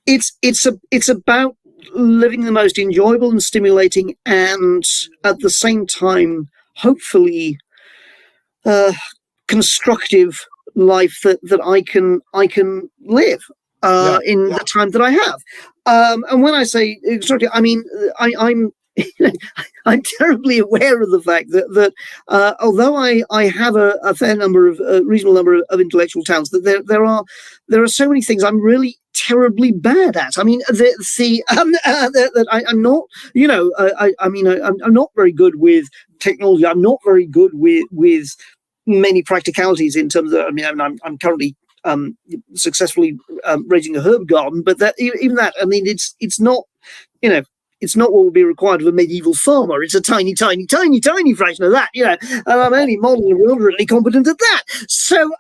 it's about living the most enjoyable and stimulating, and at the same time, hopefully, constructive life that I can live in the time that I have. And when I say constructive, I mean I'm I'm terribly aware of the fact that although I have a fair number of reasonable number of intellectual talents, that there are so many things I'm really terribly bad at. I mean, that I'm not, I'm not very good with technology. I'm not very good with many practicalities in terms of. I mean, I'm currently successfully raising a herb garden, but even that, I mean, it's not, it's not what would be required of a medieval farmer. It's a tiny fraction of that, and I'm only moderately wildernessly competent at that. So,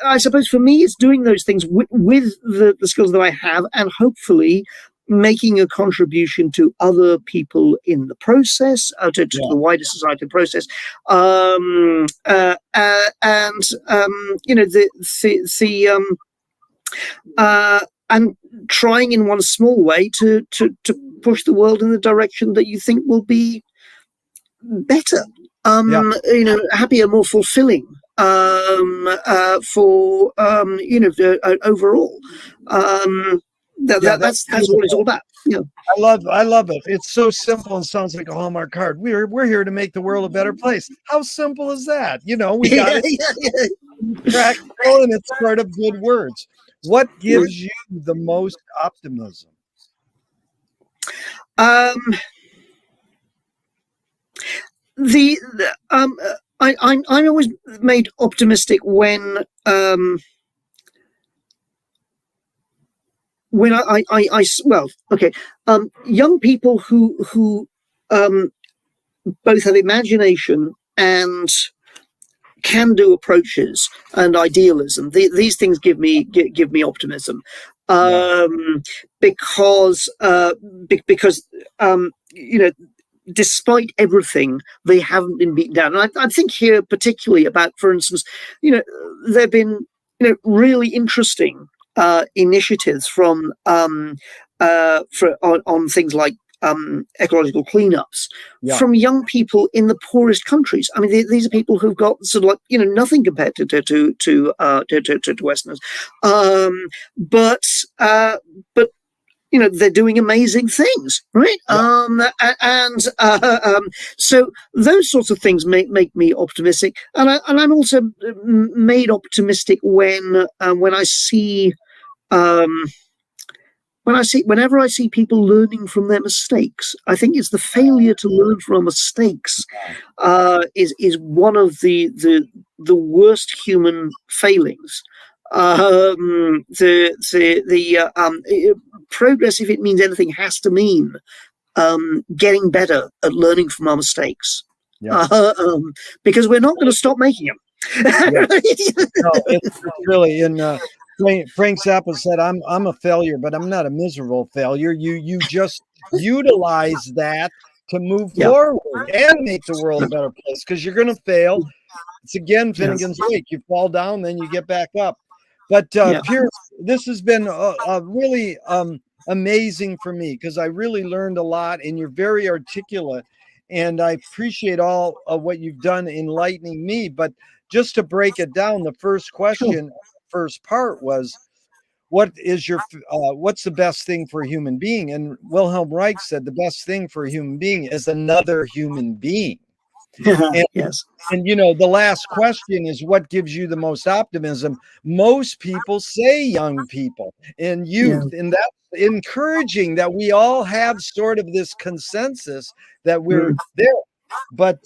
I suppose for me, it's doing those things with the skills that I have, and hopefully making a contribution to other people in the process, to the wider societal process, and trying in one small way to push the world in the direction that you think will be better, happier, more fulfilling, for overall. That's what it's all about. Yeah. I love it. It's so simple and sounds like a Hallmark card. We're here to make the world a better place. How simple is that? We got it practical, and it's part of good words. What gives you the most optimism? I'm always made optimistic when young people who both have imagination and can-do approaches and idealism. These things give me optimism, because you know, despite everything, they haven't been beaten down. And I think here particularly about, for instance, you know, there've been, you know, really interesting initiatives from on things like ecological cleanups from young people in the poorest countries. I mean, these are people who've got sort of like, you know, nothing compared to Westerners, but you know, they're doing amazing things, right? So those sorts of things make me optimistic, and I'm also made optimistic when I see. Whenever I see people learning from their mistakes, I think it's the failure to learn from mistakes is one of the worst human failings. Progress, if it means anything, has to mean getting better at learning from our mistakes, because we're not going to stop making them. No, it's really in. Frank Zappa said, "I'm a failure, but I'm not a miserable failure. You just utilize that to move forward and make the world a better place, because you're going to fail. It's again Finnegan's Wake. You fall down, then you get back up." But Piers, this has been really amazing for me, because I really learned a lot, and you're very articulate, and I appreciate all of what you've done enlightening me. But just to break it down, the first question. First part was, what's the best thing for a human being? And Wilhelm Reich said the best thing for a human being is another human being. And you know, the last question is, what gives you the most optimism? Most people say young people and youth, and that's encouraging that we all have sort of this consensus that we're there. But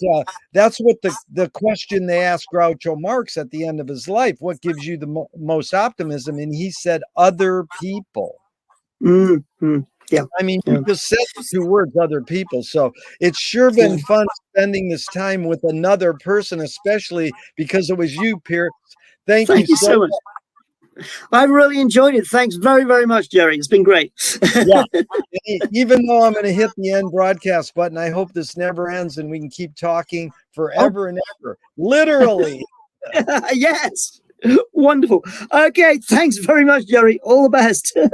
that's what the question they asked Groucho Marx at the end of his life: what gives you the most optimism? And he said, other people. I mean, you just said the two words, other people. So it's sure been fun spending this time with another person, especially because it was you, Piers. Thank you so much. I've really enjoyed it. Thanks very, very much, Jerry. It's been great. Even though I'm going to hit the end broadcast button, I hope this never ends and we can keep talking forever and ever. Literally. Yes. Wonderful. Okay. Thanks very much, Jerry. All the best.